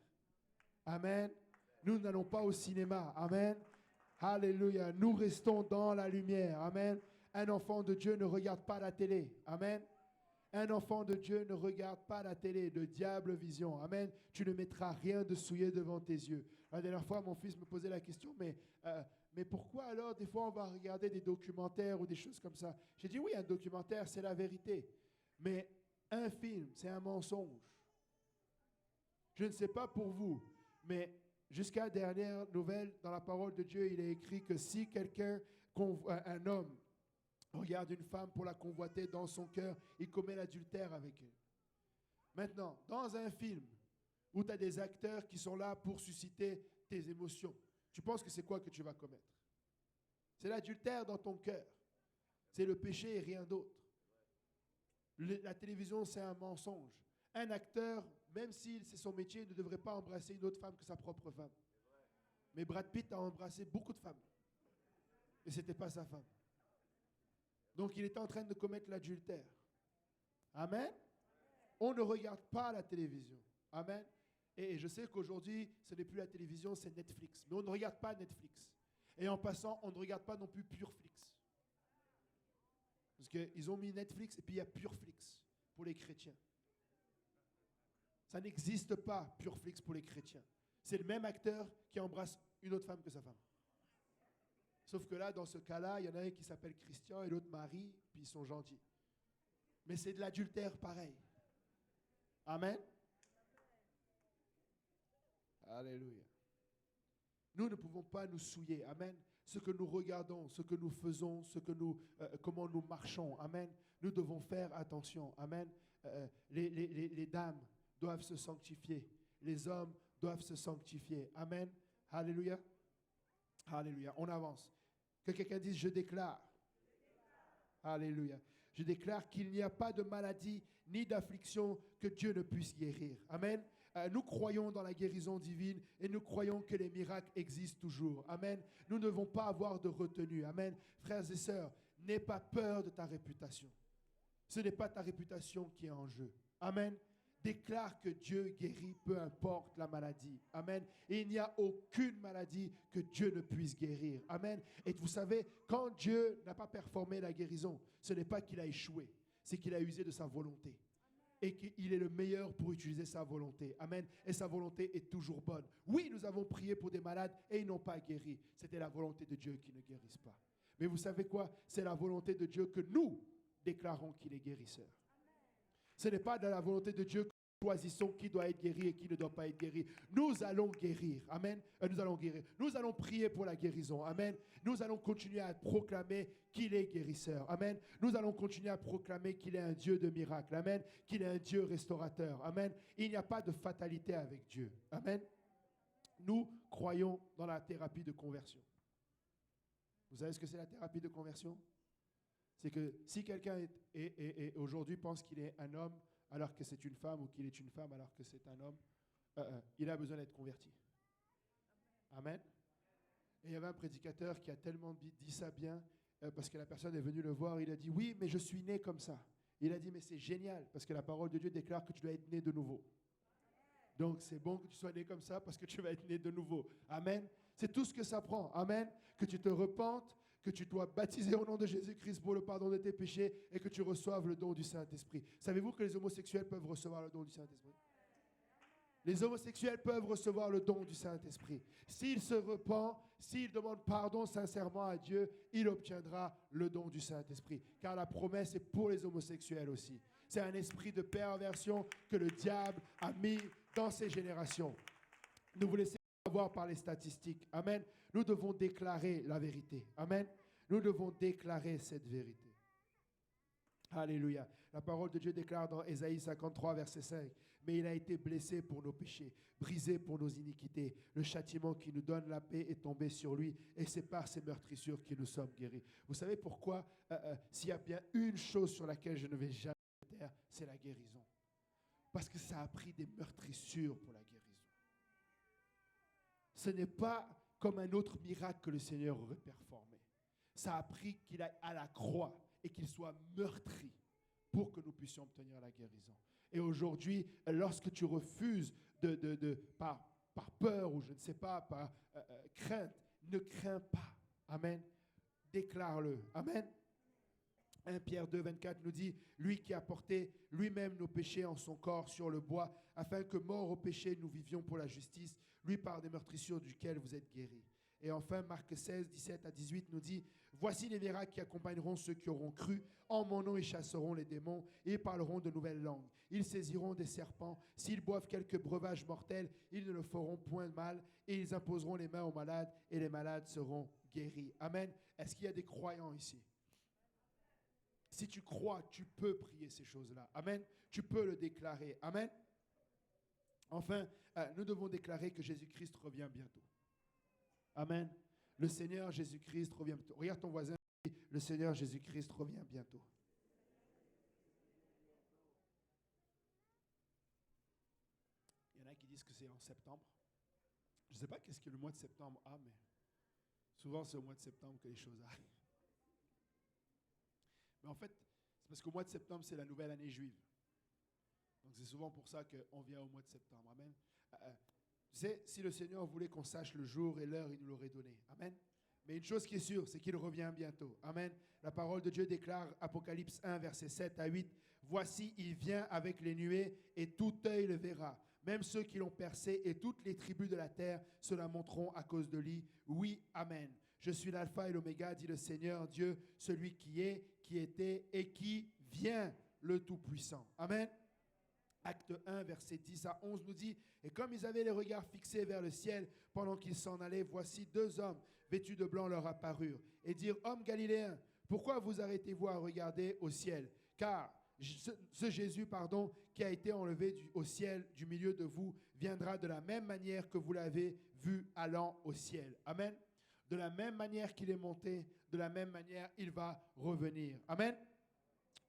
Amen. Nous n'allons pas au cinéma. Amen. Alléluia. Nous restons dans la lumière. Amen. Un enfant de Dieu ne regarde pas la télé. Amen. Un enfant de Dieu ne regarde pas la télé, le diable vision. Amen. Tu ne mettras rien de souillé devant tes yeux. La dernière fois, mon fils me posait la question, mais mais pourquoi alors des fois on va regarder des documentaires ou des choses comme ça? J'ai dit oui, un documentaire, c'est la vérité. Mais un film, c'est un mensonge. Je ne sais pas pour vous, mais jusqu'à la dernière nouvelle, dans la parole de Dieu, il est écrit que si un homme, regarde une femme pour la convoiter dans son cœur, il commet l'adultère avec elle. Maintenant, dans un film où tu as des acteurs qui sont là pour susciter tes émotions, tu penses que c'est quoi que tu vas commettre? C'est l'adultère dans ton cœur. C'est le péché et rien d'autre. La télévision, c'est un mensonge. Un acteur, même si c'est son métier, ne devrait pas embrasser une autre femme que sa propre femme. Mais Brad Pitt a embrassé beaucoup de femmes. Et ce n'était pas sa femme. Donc il était en train de commettre l'adultère. Amen. On ne regarde pas la télévision. Amen. Et je sais qu'aujourd'hui, ce n'est plus la télévision, c'est Netflix. Mais on ne regarde pas Netflix. Et en passant, on ne regarde pas non plus Pureflix. Parce qu'ils ont mis Netflix et puis il y a Pureflix pour les chrétiens. Ça n'existe pas, Pureflix pour les chrétiens. C'est le même acteur qui embrasse une autre femme que sa femme. Sauf que là, dans ce cas-là, il y en a un qui s'appelle Christian et l'autre Marie, puis ils sont gentils. Mais c'est de l'adultère pareil. Amen. Alléluia. Nous ne pouvons pas nous souiller. Amen. Ce que nous regardons, ce que nous faisons, comment nous marchons. Amen. Nous devons faire attention. Amen. Les dames doivent se sanctifier. Les hommes doivent se sanctifier. Amen. Alléluia. Alléluia. On avance. Que quelqu'un dise, je déclare. Alléluia. Je déclare qu'il n'y a pas de maladie ni d'affliction que Dieu ne puisse guérir. Amen. Nous croyons dans la guérison divine et nous croyons que les miracles existent toujours. Amen. Nous ne devons pas avoir de retenue. Amen. Frères et sœurs, n'aie pas peur de ta réputation. Ce n'est pas ta réputation qui est en jeu. Amen. Déclare que Dieu guérit, peu importe la maladie. Amen. Et il n'y a aucune maladie que Dieu ne puisse guérir. Amen. Et vous savez, quand Dieu n'a pas performé la guérison, ce n'est pas qu'il a échoué, c'est qu'il a usé de sa volonté. Et qu'il est le meilleur pour utiliser sa volonté. Amen. Et sa volonté est toujours bonne. Oui, nous avons prié pour des malades et ils n'ont pas guéri. C'était la volonté de Dieu qui ne guérisse pas. Mais vous savez quoi? C'est la volonté de Dieu que nous déclarons qu'il est guérisseur. Ce n'est pas de la volonté de Dieu que nous choisissons qui doit être guéri et qui ne doit pas être guéri. Nous allons guérir. Amen. Nous allons guérir. Nous allons prier pour la guérison. Amen. Nous allons continuer à proclamer qu'il est guérisseur. Amen. Nous allons continuer à proclamer qu'il est un Dieu de miracles. Amen. Qu'il est un Dieu restaurateur. Amen. Il n'y a pas de fatalité avec Dieu. Amen. Nous croyons dans la thérapie de conversion. Vous savez ce que c'est la thérapie de conversion? C'est que si quelqu'un aujourd'hui pense qu'il est un homme alors que c'est une femme, ou qu'il est une femme alors que c'est un homme, il a besoin d'être converti. Amen. Et il y avait un prédicateur qui a tellement dit ça bien, parce que la personne est venue le voir, il a dit, oui, mais je suis né comme ça. Il a dit, mais c'est génial, parce que la parole de Dieu déclare que tu dois être né de nouveau. Donc c'est bon que tu sois né comme ça, parce que tu vas être né de nouveau. Amen. C'est tout ce que ça prend. Amen. Que tu te repentes, que tu dois baptiser au nom de Jésus-Christ pour le pardon de tes péchés et que tu reçoives le don du Saint-Esprit. Savez-vous que les homosexuels peuvent recevoir le don du Saint-Esprit? Les homosexuels peuvent recevoir le don du Saint-Esprit. S'il se repent, s'il demande pardon sincèrement à Dieu, il obtiendra le don du Saint-Esprit. Car la promesse est pour les homosexuels aussi. C'est un esprit de perversion que le diable a mis dans ces générations. Ne vous laissez pas avoir par les statistiques. Amen. Nous devons déclarer la vérité. Amen. Nous devons déclarer cette vérité. Alléluia. La parole de Dieu déclare dans Ésaïe 53, verset 5. Mais il a été blessé pour nos péchés, brisé pour nos iniquités. Le châtiment qui nous donne la paix est tombé sur lui et c'est par ses meurtrissures que nous sommes guéris. Vous savez pourquoi s'il y a bien une chose sur laquelle je ne vais jamais taire, c'est la guérison. Parce que ça a pris des meurtrissures pour la guérison. Ce n'est pas comme un autre miracle que le Seigneur aurait performé. Ça a pris qu'il aille à la croix et qu'il soit meurtri pour que nous puissions obtenir la guérison. Et aujourd'hui, lorsque tu refuses par peur ou je ne sais pas, par crainte, ne crains pas. Amen. Déclare-le. Amen. 1 Pierre 2, 24 nous dit, lui qui a porté lui-même nos péchés en son corps sur le bois, afin que mort au péché, nous vivions pour la justice, lui par des meurtrissures duquel vous êtes guéris. Et enfin, Marc 16, 17 à 18 nous dit, « Voici les miracles qui accompagneront ceux qui auront cru. En mon nom, ils chasseront les démons et ils parleront de nouvelles langues. Ils saisiront des serpents. S'ils boivent quelques breuvages mortels, ils ne le feront point de mal. Et ils imposeront les mains aux malades et les malades seront guéris. » Amen. Est-ce qu'il y a des croyants ici? Si tu crois, tu peux prier ces choses-là. Amen. Tu peux le déclarer. Amen. Enfin, nous devons déclarer que Jésus-Christ revient bientôt. Amen. Le Seigneur Jésus-Christ revient bientôt. Regarde ton voisin, le Seigneur Jésus-Christ revient bientôt. Il y en a qui disent que c'est en septembre. Je ne sais pas qu'est-ce que le mois de septembre a, mais souvent c'est au mois de septembre que les choses arrivent. Mais en fait, c'est parce qu'au mois de septembre, c'est la nouvelle année juive. Donc c'est souvent pour ça qu'on vient au mois de septembre. Amen. Tu sais, si le Seigneur voulait qu'on sache le jour et l'heure, il nous l'aurait donné. Amen. Mais une chose qui est sûre, c'est qu'il revient bientôt. Amen. La parole de Dieu déclare, Apocalypse 1, versets 7 à 8, « Voici, il vient avec les nuées, et tout œil le verra. Même ceux qui l'ont percé, et toutes les tribus de la terre se lamenteront à cause de lui. Oui, Amen. Je suis l'alpha et l'oméga, dit le Seigneur Dieu, celui qui est, qui était et qui vient, le Tout-Puissant. » Amen. Acte 1, versets 10 à 11 nous dit, « Et comme ils avaient les regards fixés vers le ciel, pendant qu'ils s'en allaient, voici deux hommes vêtus de blanc leur apparurent, et dirent, « Hommes galiléens, pourquoi vous arrêtez-vous à regarder au ciel? Car ce Jésus, qui a été enlevé au ciel du milieu de vous, viendra de la même manière que vous l'avez vu allant au ciel. » Amen. De la même manière qu'il est monté, de la même manière il va revenir. Amen.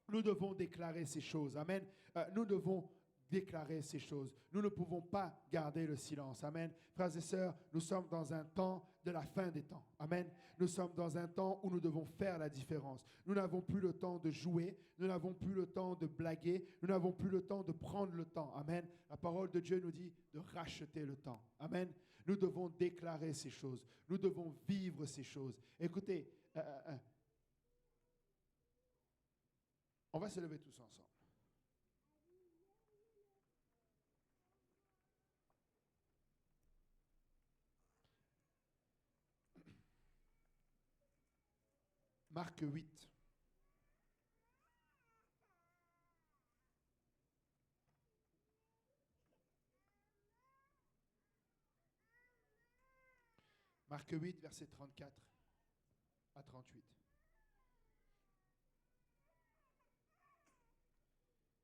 Nous devons déclarer ces choses. Amen. Nous devons déclarer ces choses. Nous ne pouvons pas garder le silence. Amen. Frères et sœurs, nous sommes dans un temps de la fin des temps. Amen. Nous sommes dans un temps où nous devons faire la différence. Nous n'avons plus le temps de jouer. Nous n'avons plus le temps de blaguer. Nous n'avons plus le temps de prendre le temps. Amen. La parole de Dieu nous dit de racheter le temps. Amen. Nous devons déclarer ces choses. Nous devons vivre ces choses. Écoutez, on va se lever tous ensemble. Marc 8. Marc 8, verset 34 à 38.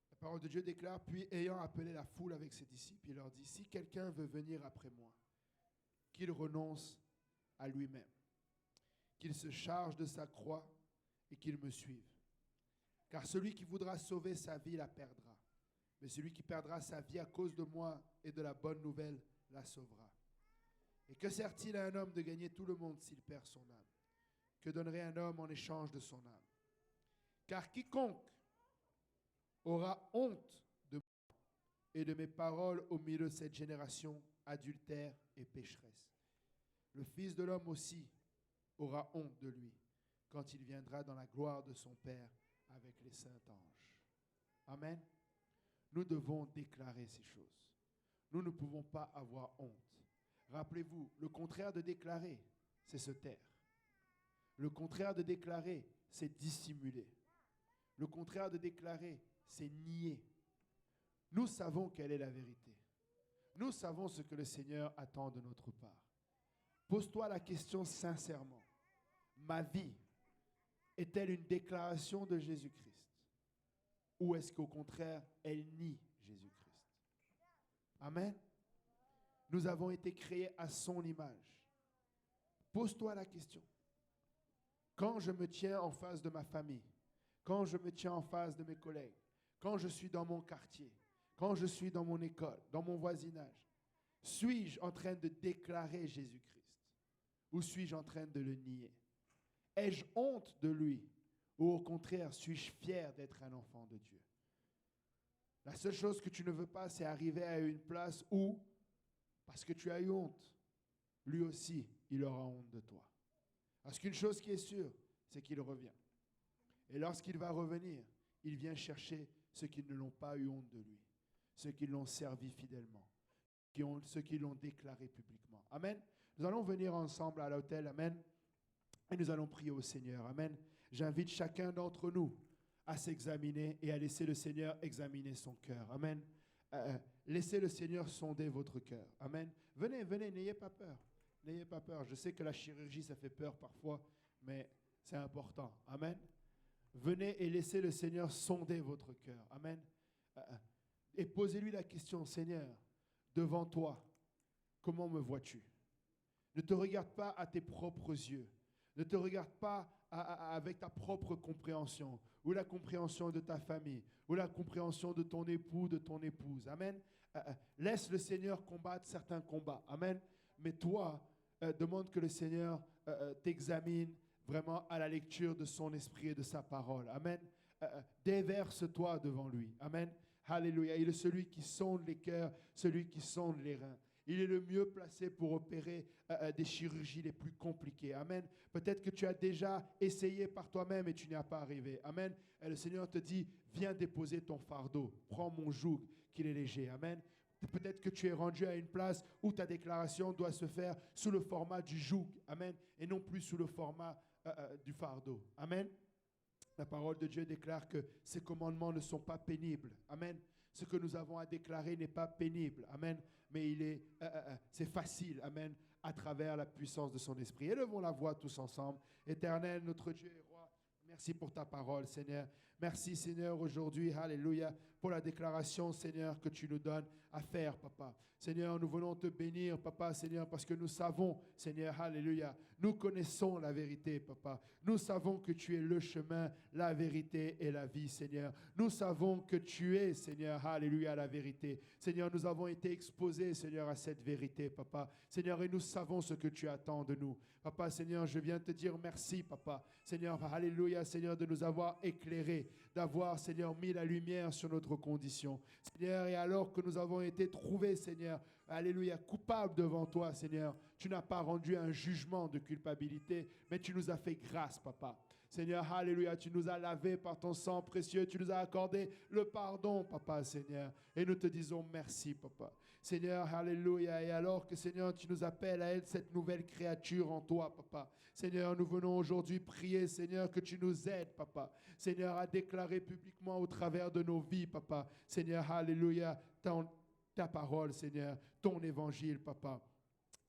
La parole de Dieu déclare, « Puis ayant appelé la foule avec ses disciples, il leur dit, « Si quelqu'un veut venir après moi, qu'il renonce à lui-même, qu'il se charge de sa croix et qu'il me suive. Car celui qui voudra sauver sa vie la perdra, mais celui qui perdra sa vie à cause de moi et de la bonne nouvelle la sauvera. Et que sert-il à un homme de gagner tout le monde s'il perd son âme? Que donnerait un homme en échange de son âme? Car quiconque aura honte de moi et de mes paroles au milieu de cette génération adultère et pécheresse, le Fils de l'homme aussi aura honte de lui quand il viendra dans la gloire de son Père avec les saints anges. » Amen. Nous devons déclarer ces choses. Nous ne pouvons pas avoir honte. Rappelez-vous, le contraire de déclarer, c'est se taire. Le contraire de déclarer, c'est dissimuler. Le contraire de déclarer, c'est nier. Nous savons quelle est la vérité. Nous savons ce que le Seigneur attend de notre part. Pose-toi la question sincèrement. Ma vie est-elle une déclaration de Jésus-Christ? Ou est-ce qu'au contraire, elle nie Jésus-Christ? Amen. Nous avons été créés à son image. Pose-toi la question. Quand je me tiens en face de ma famille, quand je me tiens en face de mes collègues, quand je suis dans mon quartier, quand je suis dans mon école, dans mon voisinage, suis-je en train de déclarer Jésus-Christ? Ou suis-je en train de le nier? Ai-je honte de lui? Ou au contraire, suis-je fier d'être un enfant de Dieu? La seule chose que tu ne veux pas, c'est arriver à une place où, parce que tu as eu honte, lui aussi, il aura honte de toi. Parce qu'une chose qui est sûre, c'est qu'il revient. Et lorsqu'il va revenir, il vient chercher ceux qui ne l'ont pas eu honte de lui, ceux qui l'ont servi fidèlement, ceux qui l'ont déclaré publiquement. Amen. Nous allons venir ensemble à l'autel, amen, et nous allons prier au Seigneur, amen. J'invite chacun d'entre nous à s'examiner et à laisser le Seigneur examiner son cœur, amen. Laissez le Seigneur sonder votre cœur, amen. Venez, n'ayez pas peur, n'ayez pas peur. Je sais que la chirurgie, ça fait peur parfois, mais c'est important, amen. Venez et laissez le Seigneur sonder votre cœur, amen. Et posez-lui la question, Seigneur, devant toi, comment me vois-tu? Ne te regarde pas à tes propres yeux. Ne te regarde pas avec ta propre compréhension ou la compréhension de ta famille ou la compréhension de ton époux, de ton épouse. Amen. Laisse le Seigneur combattre certains combats. Amen. Mais toi, demande que le Seigneur t'examine vraiment à la lecture de son esprit et de sa parole. Amen. Déverse-toi devant lui. Amen. Alléluia. Il est celui qui sonde les cœurs, celui qui sonde les reins. Il est le mieux placé pour opérer des chirurgies les plus compliquées. Amen. Peut-être que tu as déjà essayé par toi-même et tu n'y as pas arrivé. Amen. Et le Seigneur te dit, viens déposer ton fardeau. Prends mon joug, qu'il est léger. Amen. Peut-être que tu es rendu à une place où ta déclaration doit se faire sous le format du joug. Amen. Et non plus sous le format du fardeau. Amen. La parole de Dieu déclare que ces commandements ne sont pas pénibles. Amen. Ce que nous avons à déclarer n'est pas pénible. Amen. Mais c'est facile. Amen. À travers la puissance de son esprit. Élevons la voix tous ensemble. Éternel, notre Dieu et roi, merci pour ta parole, Seigneur. Merci, Seigneur, aujourd'hui, alléluia, pour la déclaration, Seigneur, que tu nous donnes à faire, Papa. Seigneur, nous voulons te bénir, Papa, Seigneur, parce que nous savons, Seigneur, alléluia, nous connaissons la vérité, Papa. Nous savons que tu es le chemin, la vérité et la vie, Seigneur. Nous savons que tu es, Seigneur, alléluia, la vérité. Seigneur, nous avons été exposés, Seigneur, à cette vérité, Papa. Seigneur, et nous savons ce que tu attends de nous. Papa, Seigneur, je viens te dire merci, Papa. Seigneur, alléluia, Seigneur, de nous avoir éclairés, d'avoir, Seigneur, mis la lumière sur notre condition. Seigneur, et alors que nous avons été trouvés, Seigneur, alléluia, coupables devant toi, Seigneur, tu n'as pas rendu un jugement de culpabilité, mais tu nous as fait grâce, Papa. Seigneur, alléluia, tu nous as lavés par ton sang précieux, tu nous as accordé le pardon, Papa, Seigneur, et nous te disons merci, Papa. Seigneur, alléluia, et alors que, Seigneur, tu nous appelles à être cette nouvelle créature en toi, Papa. Seigneur, nous venons aujourd'hui prier, Seigneur, que tu nous aides, Papa. Seigneur, à déclarer publiquement au travers de nos vies, Papa. Seigneur, alléluia, ta parole, Seigneur, ton évangile, Papa.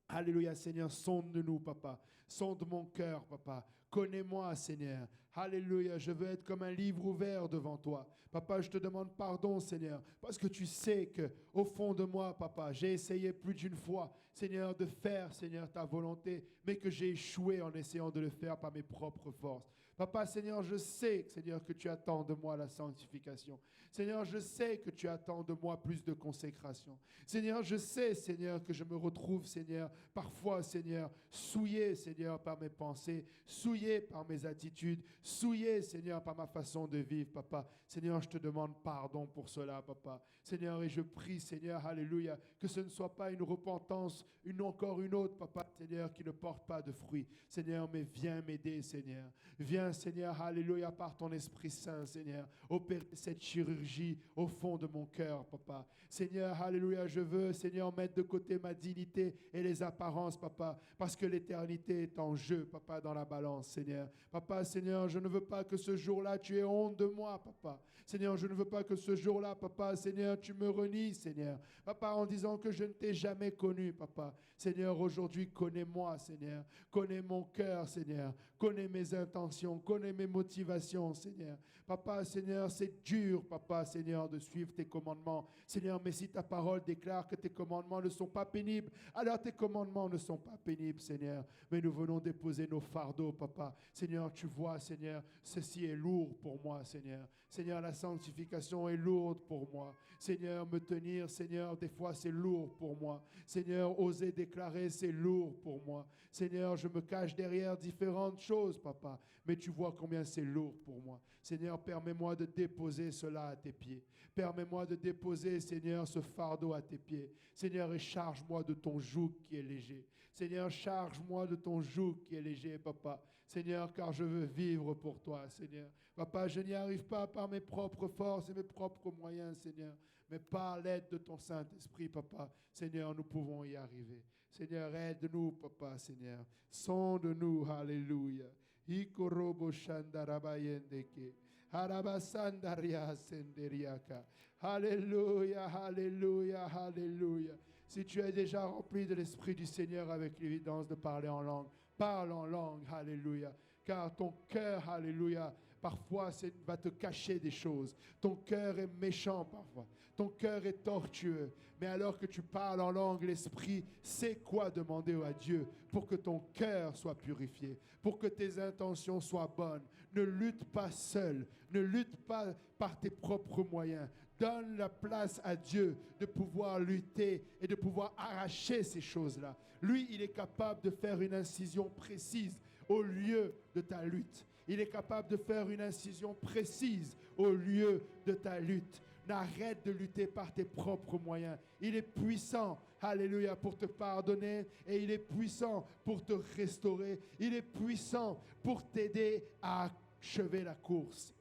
Alléluia, Seigneur, sonde-nous, Papa. Sonde mon cœur, Papa. Connais-moi, Seigneur. Alléluia, je veux être comme un livre ouvert devant toi. Papa, je te demande pardon, Seigneur, parce que tu sais qu'au fond de moi, Papa, j'ai essayé plus d'une fois, Seigneur, de faire, Seigneur, ta volonté, mais que j'ai échoué en essayant de le faire par mes propres forces. Papa, Seigneur, je sais, Seigneur, que tu attends de moi la sanctification. Seigneur, je sais que tu attends de moi plus de consécration. Seigneur, je sais, Seigneur, que je me retrouve, Seigneur, parfois, Seigneur, souillé, Seigneur, par mes pensées, souillé par mes attitudes, souillé, Seigneur, par ma façon de vivre, Papa. Seigneur, je te demande pardon pour cela, Papa. Seigneur, et je prie, Seigneur, alléluia, que ce ne soit pas une repentance, encore une autre, Papa, Seigneur, qui ne porte pas de fruits. Seigneur, mais viens m'aider, Seigneur. Viens, Seigneur, alléluia, par ton Esprit Saint, Seigneur, opérer cette chirurgie au fond de mon cœur, Papa. Seigneur, alléluia, je veux, Seigneur, mettre de côté ma dignité et les apparences, Papa, parce que l'éternité est en jeu, Papa, dans la balance, Seigneur. Papa, Seigneur, je ne veux pas que ce jour-là, tu aies honte de moi, Papa. Seigneur, je ne veux pas que ce jour-là, Papa, Seigneur, tu me renies, Seigneur. Papa, en disant que je ne t'ai jamais connu, Papa. Seigneur, aujourd'hui, connais-moi, Seigneur. Connais mon cœur, Seigneur. Connais mes intentions, connais mes motivations, Seigneur. Papa, Seigneur, c'est dur, Papa, Seigneur, de suivre tes commandements. Seigneur, mais si ta parole déclare que tes commandements ne sont pas pénibles, alors tes commandements ne sont pas pénibles, Seigneur. Mais nous venons déposer nos fardeaux, Papa. Seigneur, tu vois, Seigneur, ceci est lourd pour moi, Seigneur. Seigneur, la sanctification est lourde pour moi. Seigneur, me tenir, Seigneur, des fois c'est lourd pour moi. Seigneur, oser déclarer, c'est lourd pour moi. Seigneur, je me cache derrière différentes choses, Papa, mais tu vois combien c'est lourd pour moi. Seigneur, permets-moi de déposer cela à tes pieds. Permets-moi de déposer, Seigneur, ce fardeau à tes pieds. Seigneur, et charge-moi de ton joug qui est léger. Seigneur, charge-moi de ton joug qui est léger, Papa. Seigneur, car je veux vivre pour toi, Seigneur. Papa, je n'y arrive pas par mes propres forces et mes propres moyens, Seigneur, mais par l'aide de ton Saint-Esprit, Papa. Seigneur, nous pouvons y arriver. Seigneur, aide-nous, Papa, Seigneur. Sonde-nous, alléluia. Ikorobo shandarabayendeke. Harabasandaria senderiaka. Alléluia, alléluia, alléluia. Si tu es déjà rempli de l'Esprit du Seigneur avec l'évidence de parler en langue, parle en langue, alléluia. Car ton cœur, alléluia, parfois va te cacher des choses. Ton cœur est méchant parfois. Ton cœur est tortueux. Mais alors que tu parles en langue, l'Esprit sait quoi demander à Dieu pour que ton cœur soit purifié, pour que tes intentions soient bonnes. Ne lutte pas seul. Ne lutte pas par tes propres moyens. Donne la place à Dieu de pouvoir lutter et de pouvoir arracher ces choses-là. Lui, il est capable de faire une incision précise au lieu de ta lutte. Il est capable de faire une incision précise au lieu de ta lutte. N'arrête de lutter par tes propres moyens. Il est puissant, alléluia, pour te pardonner et il est puissant pour te restaurer. Il est puissant pour t'aider à achever la course.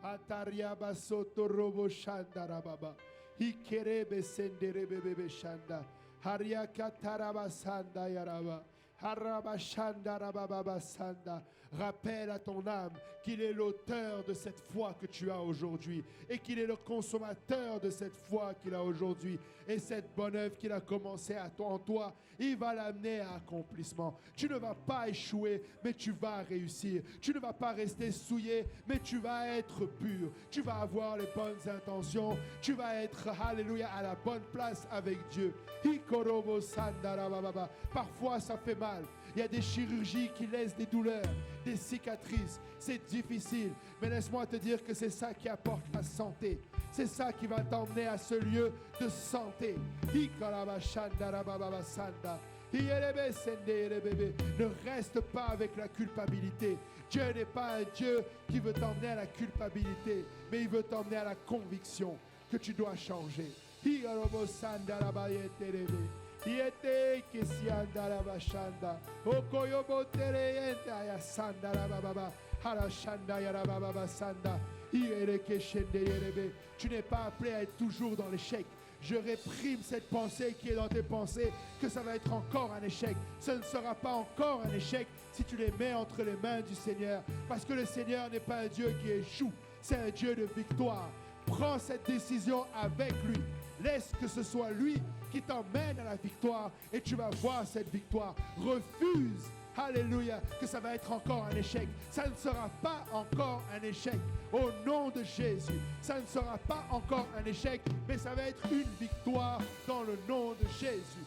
Atariaba soto robo shandarababa. Ikerebe senderebebe shanda. Hariaka taraba sanda yaraba. Haraba shandarababa sanda. Rappelle à ton âme qu'il est l'auteur de cette foi que tu as aujourd'hui et qu'il est le consommateur de cette foi qu'il a aujourd'hui. Et cette bonne œuvre qu'il a commencé en toi, il va l'amener à accomplissement. Tu ne vas pas échouer, mais tu vas réussir. Tu ne vas pas rester souillé, mais tu vas être pur. Tu vas avoir les bonnes intentions. Tu vas être, alléluia, à la bonne place avec Dieu. Parfois, ça fait mal. Il y a des chirurgies qui laissent des douleurs, des cicatrices. C'est difficile. Mais laisse-moi te dire que c'est ça qui apporte la santé. C'est ça qui va t'emmener à ce lieu de santé. Ne reste pas avec la culpabilité. Dieu n'est pas un Dieu qui veut t'emmener à la culpabilité, mais il veut t'emmener à la conviction que tu dois changer. Yete kisianda bashanda okoyobo tereyenda ya sanda baba harashanda ya baba sanda ireke shende yerebe. Tu n'es pas appelé à être toujours dans l'échec. Je réprime cette pensée qui est dans tes pensées que ça va être encore un échec. Ce ne sera pas encore un échec si tu les mets entre les mains du Seigneur, parce que le Seigneur n'est pas un Dieu qui échoue, c'est un Dieu de victoire. Prends cette décision avec lui. Laisse que ce soit lui qui t'emmène à la victoire et tu vas voir cette victoire. Refuse, alléluia, que ça va être encore un échec. Ça ne sera pas encore un échec. Au nom de Jésus, ça ne sera pas encore un échec, mais ça va être une victoire dans le nom de Jésus.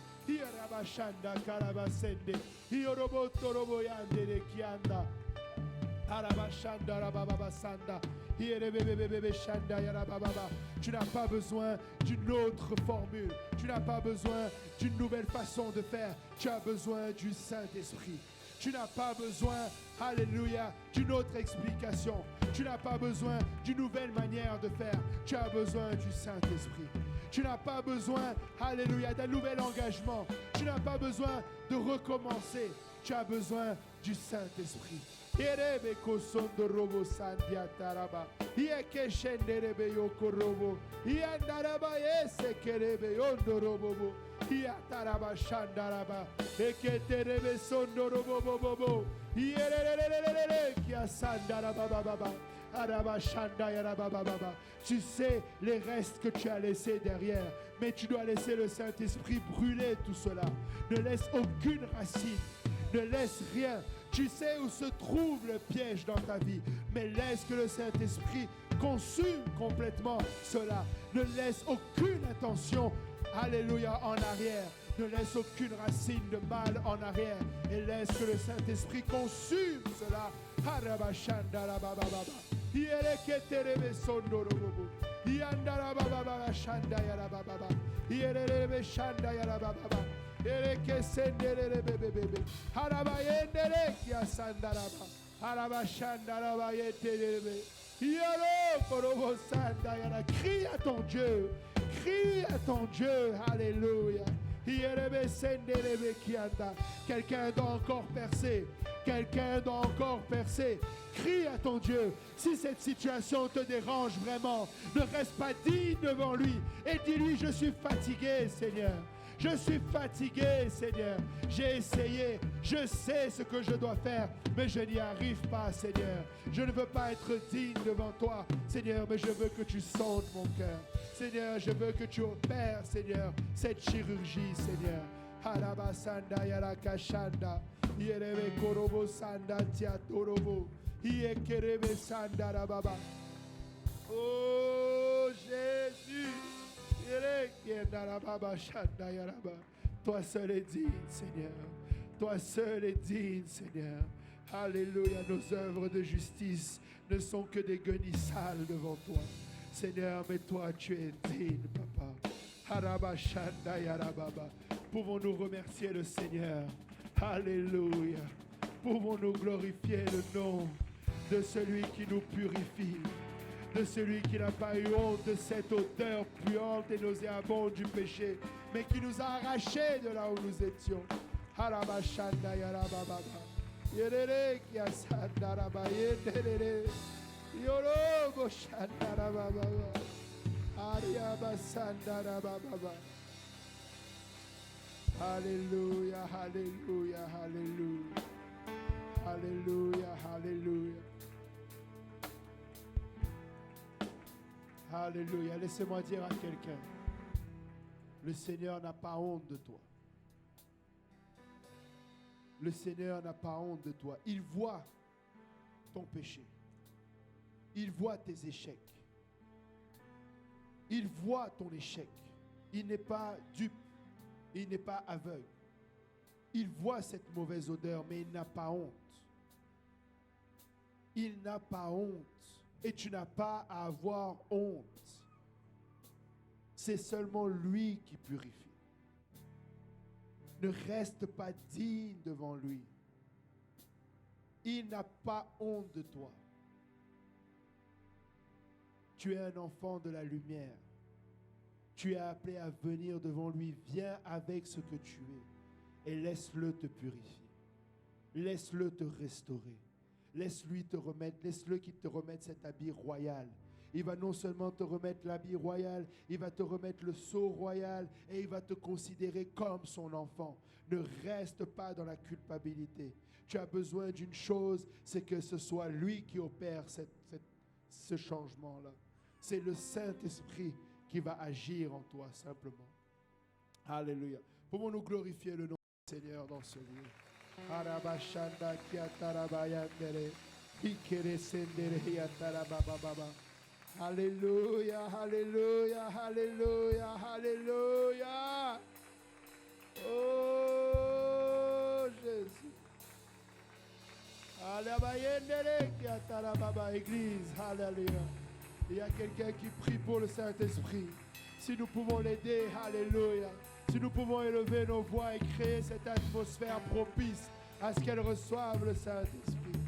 Tu n'as pas besoin d'une autre formule. Tu n'as pas besoin d'une nouvelle façon de faire. Tu as besoin du Saint-Esprit. Tu n'as pas besoin, alléluia, d'une autre explication. Tu n'as pas besoin d'une nouvelle manière de faire. Tu as besoin du Saint-Esprit. Tu n'as pas besoin, alléluia, d'un nouvel engagement. Tu n'as pas besoin de recommencer. Tu as besoin du Saint-Esprit. Yerebe kosondo robo sandia taraba. Yeke shenderebe yoko robo. Yandaraba yese kerebe yondo robo. Yataraba shandaraba. Eke terebe sondo robo bobo. Yerelelelelele kia sandaraba baba. Araba shanda yaraba baba. Tu sais les restes que tu as laissés derrière, mais tu dois laisser le Saint-Esprit brûler tout cela. Ne laisse aucune racine. Ne laisse rien. Tu sais où se trouve le piège dans ta vie, mais laisse que le Saint-Esprit consume complètement cela. Ne laisse aucune intention, alléluia, en arrière. Ne laisse aucune racine de mal en arrière. Et laisse que le Saint-Esprit consume cela. Ereke sendere bebe harabayendere kia sandaraba harabashandaraba yetelebe yaro korobo sanda yara. Crie à ton Dieu, alléluia. Quelqu'un doit encore percer. Quelqu'un doit encore percer. Crie à ton Dieu. Si cette situation te dérange vraiment, ne reste pas digne devant lui et dis-lui, je suis fatigué, Seigneur. Je suis fatigué, Seigneur. J'ai essayé, je sais ce que je dois faire, mais je n'y arrive pas, Seigneur. Je ne veux pas être digne devant toi, Seigneur, mais je veux que tu sondes mon cœur. Seigneur, je veux que tu opères, Seigneur, cette chirurgie, Seigneur. Harabasanda yarakashanda, yerebe korobo sanda tiatorobo, yekerebe sanda rababa. Oh Jésus, toi seul est digne, Seigneur. Toi seul est digne, Seigneur. Alléluia, nos œuvres de justice ne sont que des guenilles sales devant toi. Seigneur, mais toi, tu es digne, Papa. Harabashanda yarababa. Pouvons-nous remercier le Seigneur? Alléluia. Pouvons-nous glorifier le nom de celui qui nous purifie, de celui qui n'a pas eu honte de cette odeur puante et nauséabonde du péché, mais qui nous a arrachés de là où nous étions. Harabashanda yarababa. Yerere kiasanda rabayendere. Yorobo shanda rababa. Ariabasanda rababa. Alléluia, alléluia, alléluia. Alléluia, alléluia. Alléluia. Laissez-moi dire à quelqu'un, le Seigneur n'a pas honte de toi. Le Seigneur n'a pas honte de toi. Il voit ton péché. Il voit tes échecs. Il voit ton échec. Il n'est pas dupe. Il n'est pas aveugle. Il voit cette mauvaise odeur, mais il n'a pas honte. Il n'a pas honte. Et tu n'as pas à avoir honte. C'est seulement lui qui purifie. Ne reste pas digne devant lui. Il n'a pas honte de toi. Tu es un enfant de la lumière. Tu es appelé à venir devant lui. Viens avec ce que tu es et laisse-le te purifier. Laisse-le te restaurer. Laisse-lui te remettre, laisse-le qu'il te remette cet habit royal. Il va non seulement te remettre l'habit royal, il va te remettre le sceau royal et il va te considérer comme son enfant. Ne reste pas dans la culpabilité. Tu as besoin d'une chose, c'est que ce soit lui qui opère ce changement-là. C'est le Saint-Esprit qui va agir en toi simplement. Alléluia. Pouvons-nous glorifier le nom du Seigneur dans ce lieu? Arabashanda kiatarabayandere, ikere sendere yatarabababa. Alléluia, alléluia, alléluia, alléluia. Oh Jésus. Alabayendere kiatarababa, Église, alléluia. Il y a quelqu'un qui prie pour le Saint-Esprit. Si nous pouvons l'aider, alléluia. Si nous pouvons élever nos voix et créer cette atmosphère propice à ce qu'elle reçoive le Saint-Esprit.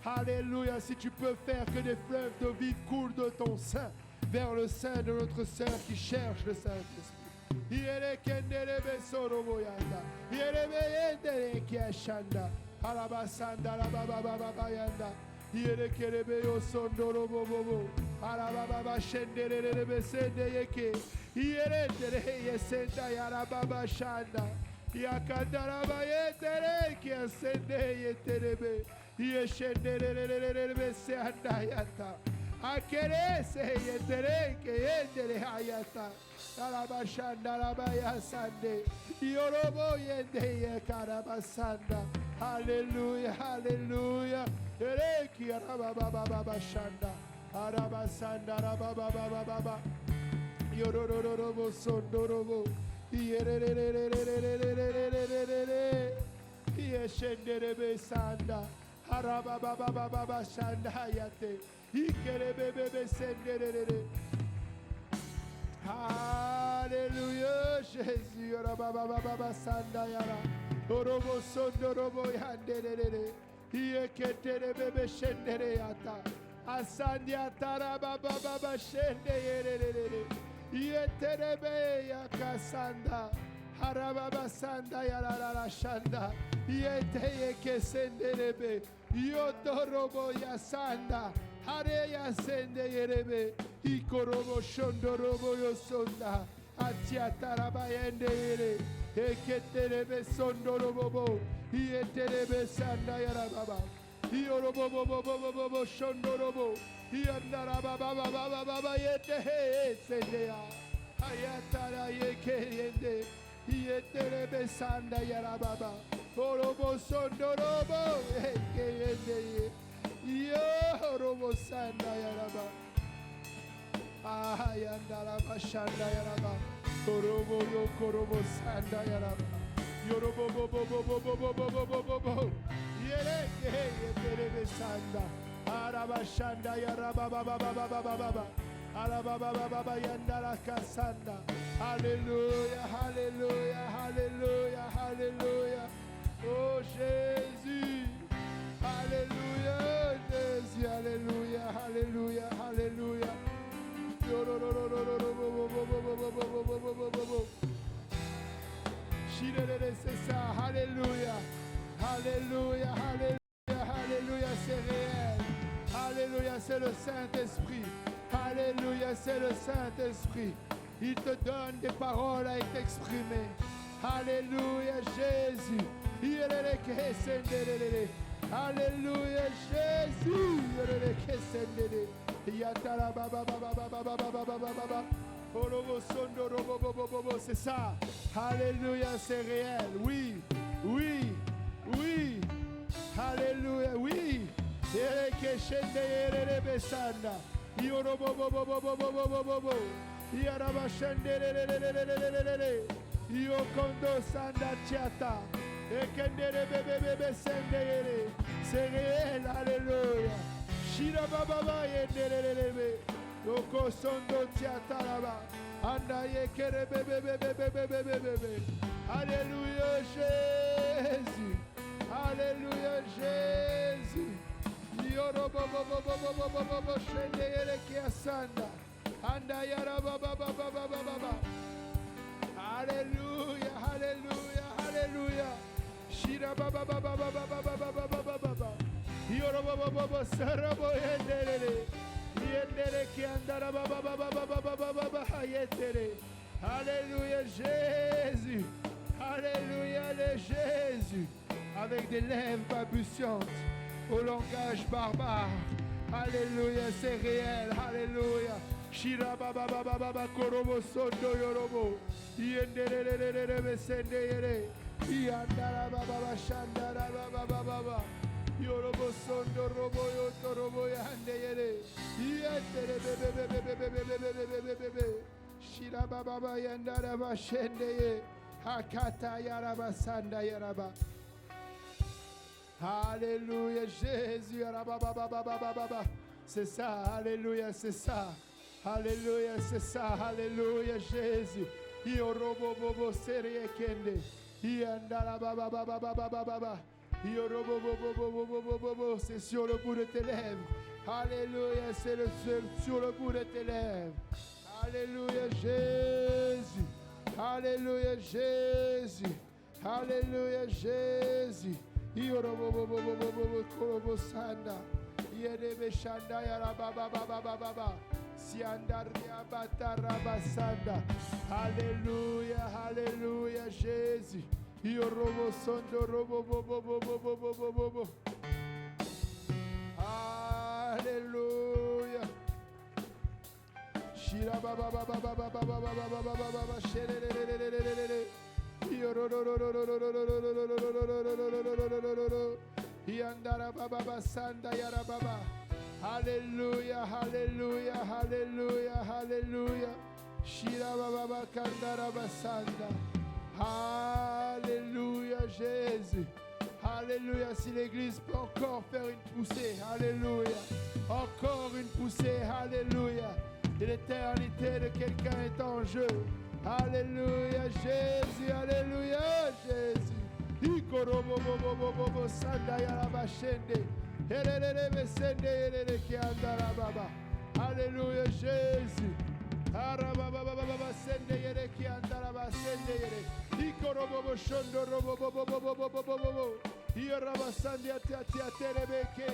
Alléluia. Si tu peux faire que des fleuves de vie coulent de ton sein vers le sein de notre sœur qui cherche le Saint-Esprit. Yerekerebe sondoro bobo arababa shenderebe sende yeke yeretere yesenda yarababa shanda yakandaraba yetere kesende yeterebe yeshenderebe senda yata akere se yetere ke yetere hayata araba shanda araba yasande yorobo yende yekarabasanda. Hallelujah, hallelujah. Ereki arababa shanda arabasanda arababa yorororobo sondorobo yerererererererererere yeshenderebe sanda arababa shanda yate ikerebebe senderere. Hallelujah, Jésus arababa sanda yara orobo sondorobo yanderere. Yeketere bebe shendere yata asandi atara baba baba shende yerere Yeterebe yakasanda. Harababa sanda yarara shanda. Yeteye kesenderebe. Yotorobo yasanda. Hareya sende yerebe. Ikorobo shondorobo yosonda. Atiataraba yende yere. Eketerebe sondorobo. Yeterebe sanda yarababa. Yorobo shondorobo. Yandarababa yete sendeya. Hayatara yeke yende. Yeterebe sanda yarababa. Orobo sondorobo yeke yende. Yorobo sanda yaraba. Yandaraba shanda yaraba. Orobo yokorobo sanda yaraba. Yorobo bo. Yere yeterebe sanda. Araba shanda yaraba baba. Araba baba yandara kasanda. Alléluia, alléluia, alléluia, alléluia. Oh Jésus. Alléluia, Jésus, alléluia, alléluia, alléluia. C'est ça, alléluia, alléluia, alléluia, alléluia, c'est réel. Alléluia, c'est le Saint-Esprit. Alléluia, c'est le Saint-Esprit. Il te donne des paroles à t'exprimer. Alléluia, Jésus. Alléluia, Jésus. C'est ça. Alléluia, c'est réel. Oui, oui, oui. Alléluia, oui. C'est réel, alléluia. Shira baba yendelelebe. Loko sondo tiata laba. Anda yekere bebe. Alléluia Jésus. Alléluia Jésus. Yoro bobo shende yele kiasanda. Anda yara baba. Alléluia, alléluia, alléluia. Shira baba. Yoro bobo sarabo yendelele. Yendele ki andara baba yetere. Alléluia Jésus. Alléluia le Jésus. Avec des lèvres balbutiantes au langage barbare. Alléluia, c'est réel. Alléluia. Shira baba korobo sondo yorobo. Yendelele sendere. Yandara baba shandara baba. Yorobo sondo robo yotorobo yandere. Yetere bebe. Shira baba yandara bashendeye. Hakata yaraba sanda yaraba. Alléluia Jésus. Yaraba. C'est ça. Alléluia, c'est ça. Alléluia, c'est ça. Alléluia Jésus. Yorobo bobo serie kende. Yandara baba. C'est sur le bout de tes lèvres. Alléluia, c'est le seul sur le bout de tes lèvres. Alléluia Jésus. Alléluia Jésus. Alléluia Jésus. Korobo sanda. Yedebe shanda yara baba. Siandaria bataraba sanda. Alléluia, alléluia Jésus. Yorobo sondo robo bobo. Alléluia. Shira baba sherelelelelelele. Yandara baba sanda yara baba. Alléluia, alléluia, alléluia, alléluia. Shira baba kandara basanda. Alléluia Jésus. Alléluia. Si l'Église peut encore faire une poussée. Alléluia. Encore une poussée. Alléluia. Et l'éternité de quelqu'un est en jeu. Alléluia Jésus. Alléluia Jésus. Ikorobobobobobobo sanda yarabashende. Elelele besende elele ki andara baba. Alléluia Jésus. Arababababa sende yere ki andaraba sende yere. Ikorobobo shondo robobobobobobobobobo. Yoraba sandia tia terebeke.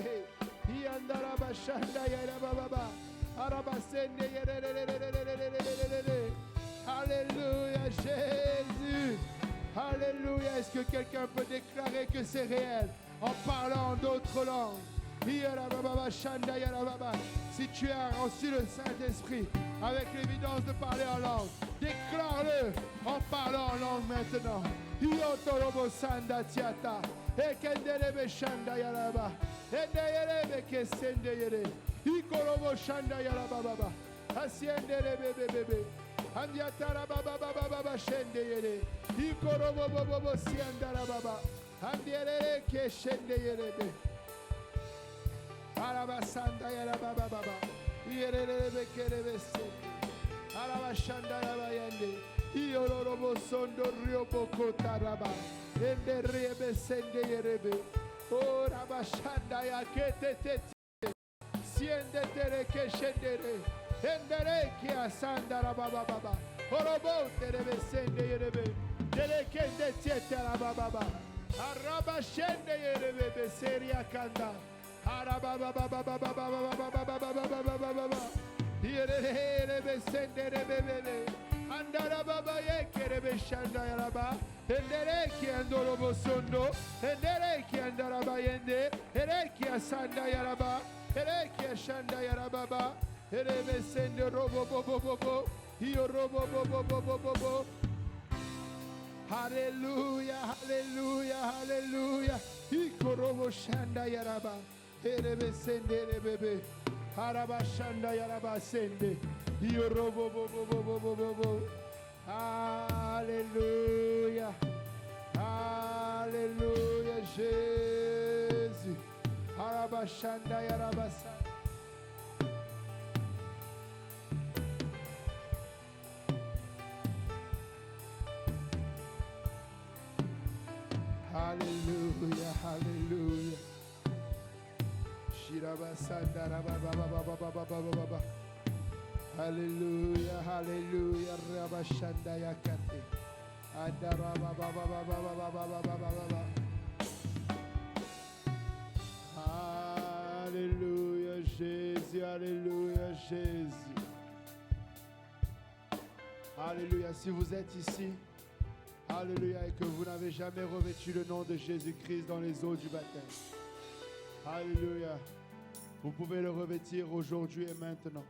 Yandaraba shanda yere baba. Araba sende yere. Alléluia Jésus. Alléluia. Est-ce que quelqu'un peut déclarer que c'est réel en parlant d'autres langues? Si tu as reçu le Saint-Esprit avec l'évidence de parler en langue, déclare-le en parlant en langue maintenant. Yotorobo sanda tiata. Ekendelebe shanda yaraba. Endeyelebe kesendeyere. Ikorobo shanda yaraba baba. Asiendelebe bebe. Andiatara baba baba shendeyere. Ikorobo bobo siandara baba. Andielele keshendeyere. Arabasanda yaraba baba. Yerelebe kelebese. Arabashanda yabayende. Iyororobo sondo rioboko taraba. Ende rebe sende yerebe. O rabashanda yakete tete. Siende tere keshendere. Endere ki asanda rababa baba. Orobo terebe sende yerebe. Dele kende tete rababa baba. Arabashende yerebe beseria kanda. Arababa baba baba baba baba baba. Yerebe sende rebele. Andara baba yekerebe shanda yaraba. Endere ki andorobo sondo. Endere ki andara bayende. Ere ki asanda yaraba. Ere ki shanda yaraba. Erebe sende robo bobo. Io robo bobo. Hallelujah, hallelujah, hallelujah. Iko robo shanda yaraba. Erebe sende rebebe. Haraba shanda yaraba sende. Io robo bobo. Alléluia. Alléluia Jésus. Haraba shanda yaraba sende. Hallelujah, hallelujah. Shiraba sandara baba. Hallelujah, hallelujah. Raba shandaya kate. Andara baba. Alléluia Jésus, alléluia Jésus. Alléluia. Si vous êtes ici, alléluia, et que vous n'avez jamais revêtu le nom de Jésus-Christ dans les eaux du baptême, alléluia, vous pouvez le revêtir aujourd'hui et maintenant.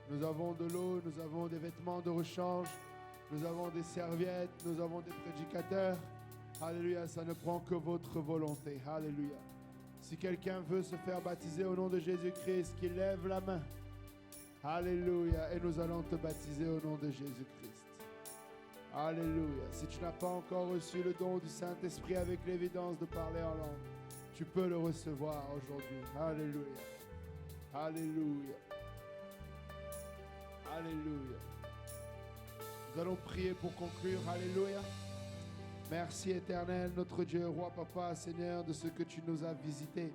Nous avons de l'eau, nous avons des vêtements de rechange, nous avons des serviettes, nous avons des prédicateurs. Alléluia, ça ne prend que votre volonté. Alléluia. Si quelqu'un veut se faire baptiser au nom de Jésus-Christ, qu'il lève la main. Alléluia, et nous allons te baptiser au nom de Jésus-Christ. Alléluia. Si tu n'as pas encore reçu le don du Saint-Esprit avec l'évidence de parler en langue, tu peux le recevoir aujourd'hui. Alléluia. Alléluia. Alléluia. Nous allons prier pour conclure. Alléluia. Merci Éternel, notre Dieu, Roi, Papa, Seigneur, de ce que tu nous as visité.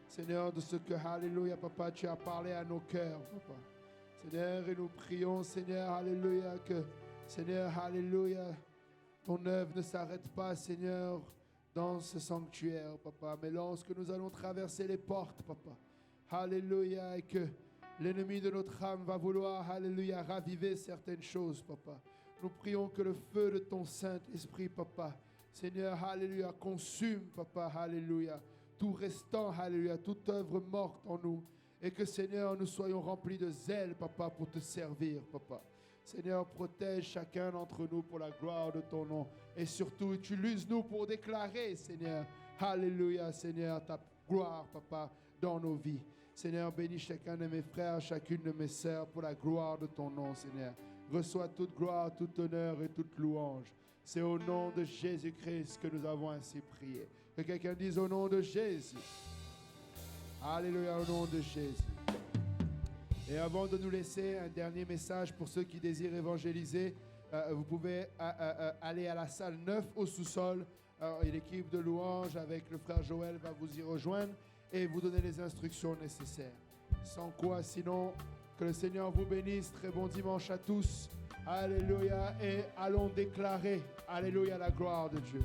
Seigneur, de ce que, Alléluia, Papa, tu as parlé à nos cœurs, Papa. Seigneur, et nous prions, Seigneur, Alléluia, que, Seigneur, Alléluia, ton œuvre ne s'arrête pas, Seigneur, dans ce sanctuaire, Papa. Mais lorsque nous allons traverser les portes, Papa, Alléluia, et que l'ennemi de notre âme va vouloir, Alléluia, raviver certaines choses, Papa. Nous prions que le feu de ton Saint-Esprit, Papa, Seigneur, Alléluia, consume, Papa, Alléluia, tout restant, Alléluia, toute œuvre morte en nous. Et que, Seigneur, nous soyons remplis de zèle, Papa, pour te servir, Papa. Seigneur, protège chacun d'entre nous pour la gloire de ton nom. Et surtout, utilise-nous pour déclarer, Seigneur, Alléluia, Seigneur, ta gloire, Papa, dans nos vies. Seigneur, bénis chacun de mes frères, chacune de mes sœurs pour la gloire de ton nom, Seigneur. Reçois toute gloire, tout honneur et toute louange. C'est au nom de Jésus-Christ que nous avons ainsi prié. Que quelqu'un dise au nom de Jésus. Alléluia, au nom de Jésus. Et avant de nous laisser, un dernier message pour ceux qui désirent évangéliser. Vous pouvez aller à la salle 9 au sous-sol. Et l'équipe de louange avec le frère Joël va vous y rejoindre et vous donner les instructions nécessaires. Sans quoi, sinon, Que le Seigneur vous bénisse. Très bon dimanche à tous. Alléluia. Et allons déclarer, alléluia, la gloire de Dieu.